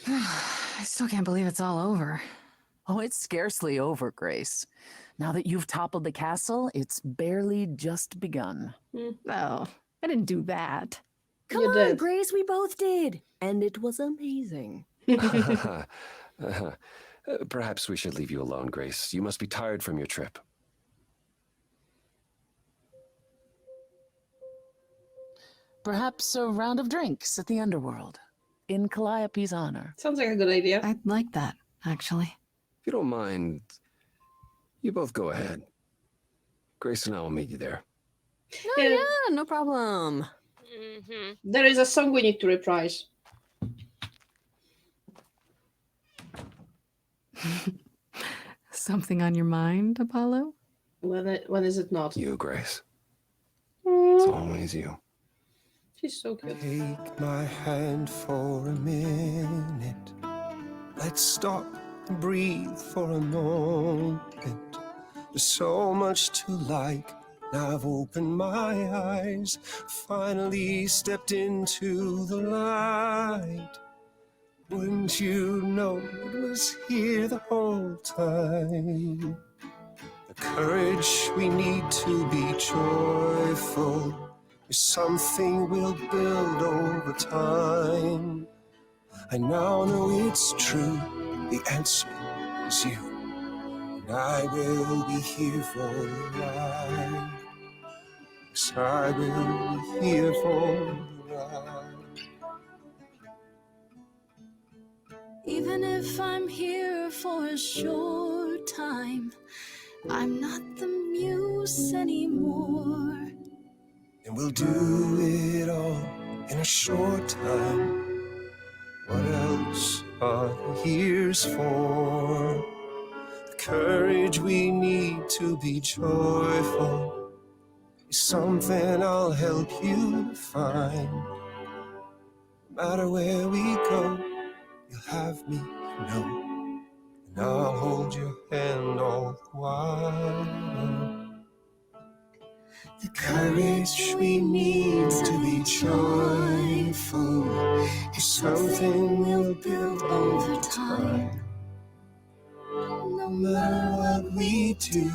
I still can't believe it's all over. Oh, it's scarcely over, Grace. Now that you've toppled the castle, it's barely just begun. Oh, I didn't do that. Come on, Grace, we both did. And it was amazing. Perhaps we should leave you alone, Grace. You must be tired from your trip. Perhaps a round of drinks at the underworld, in Calliope's honor. Sounds like a good idea. I'd like that, actually. If you don't mind, you both go ahead. Grace and I will meet you there. Yeah, no problem. Mm-hmm. There is a song we need to reprise. Something on your mind, Apollo? When is it not? You, Grace. It's always you. She's so cute. Take my hand for a minute. Let's stop and breathe for a moment. There's so much to like. Now I've opened my eyes, finally stepped into the light. Wouldn't you know it was here the whole time? The courage we need to be joyful is something we'll build over time. I now know it's true, the answer is you. And I will be here for the ride. Yes, I will be here for the ride. Even if I'm here for a short time, I'm not the muse anymore. And we'll do it all in a short time. What else are the years for? The courage we need to be joyful is something I'll help you find. No matter where we go, you'll have me, know. And I'll hold your hand all the while. The courage we need to be joyful is something we'll build over time. No matter what we do,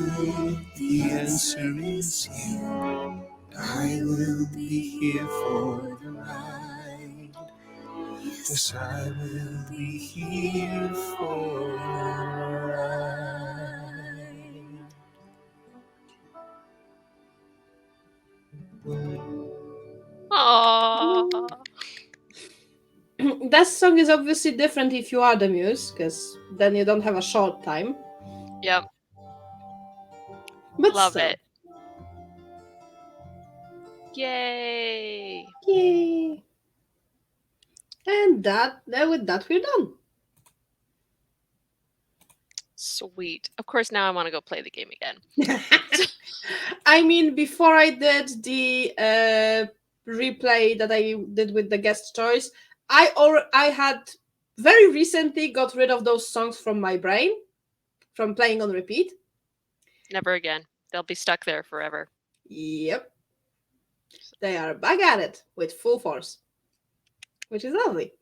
the answer is you. I will be here for the ride. Yes, I will be here for the ride. Aww. That song is obviously different if you are the muse, because then you don't have a short time. Yep. But Love still. it. Yay! Yay! And with that we're done. Sweet. Of course, now I want to go play the game again. I mean, before I did the replay that I did with the guest choice, I had very recently got rid of those songs from my brain from playing on repeat. Never again. They'll be stuck there forever. Yep. They are back at it with full force, which is lovely.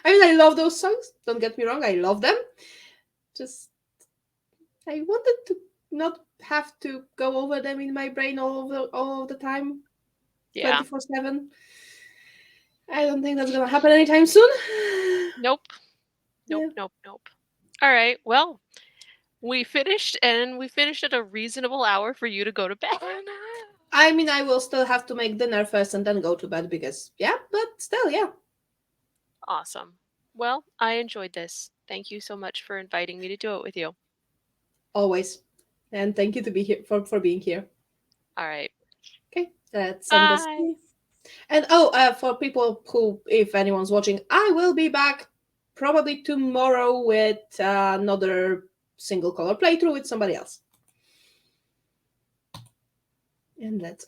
I mean, I love those songs. Don't get me wrong, I love them. Just, I wanted to not have to go over them in my brain all of the time, Yeah. 24/7. I don't think that's gonna happen anytime soon. Nope. Yeah. Nope. All right. Well, we finished, and we finished at a reasonable hour for you to go to bed. I mean, I will still have to make dinner first and then go to bed because, yeah, but still, yeah. Awesome. Well, I enjoyed this. Thank you so much for inviting me to do it with you. Always. And thank you to be here for being here. All right. Okay, let's end this. Bye. And for people who, if anyone's watching, I will be back probably tomorrow with another single color playthrough with somebody else. And let's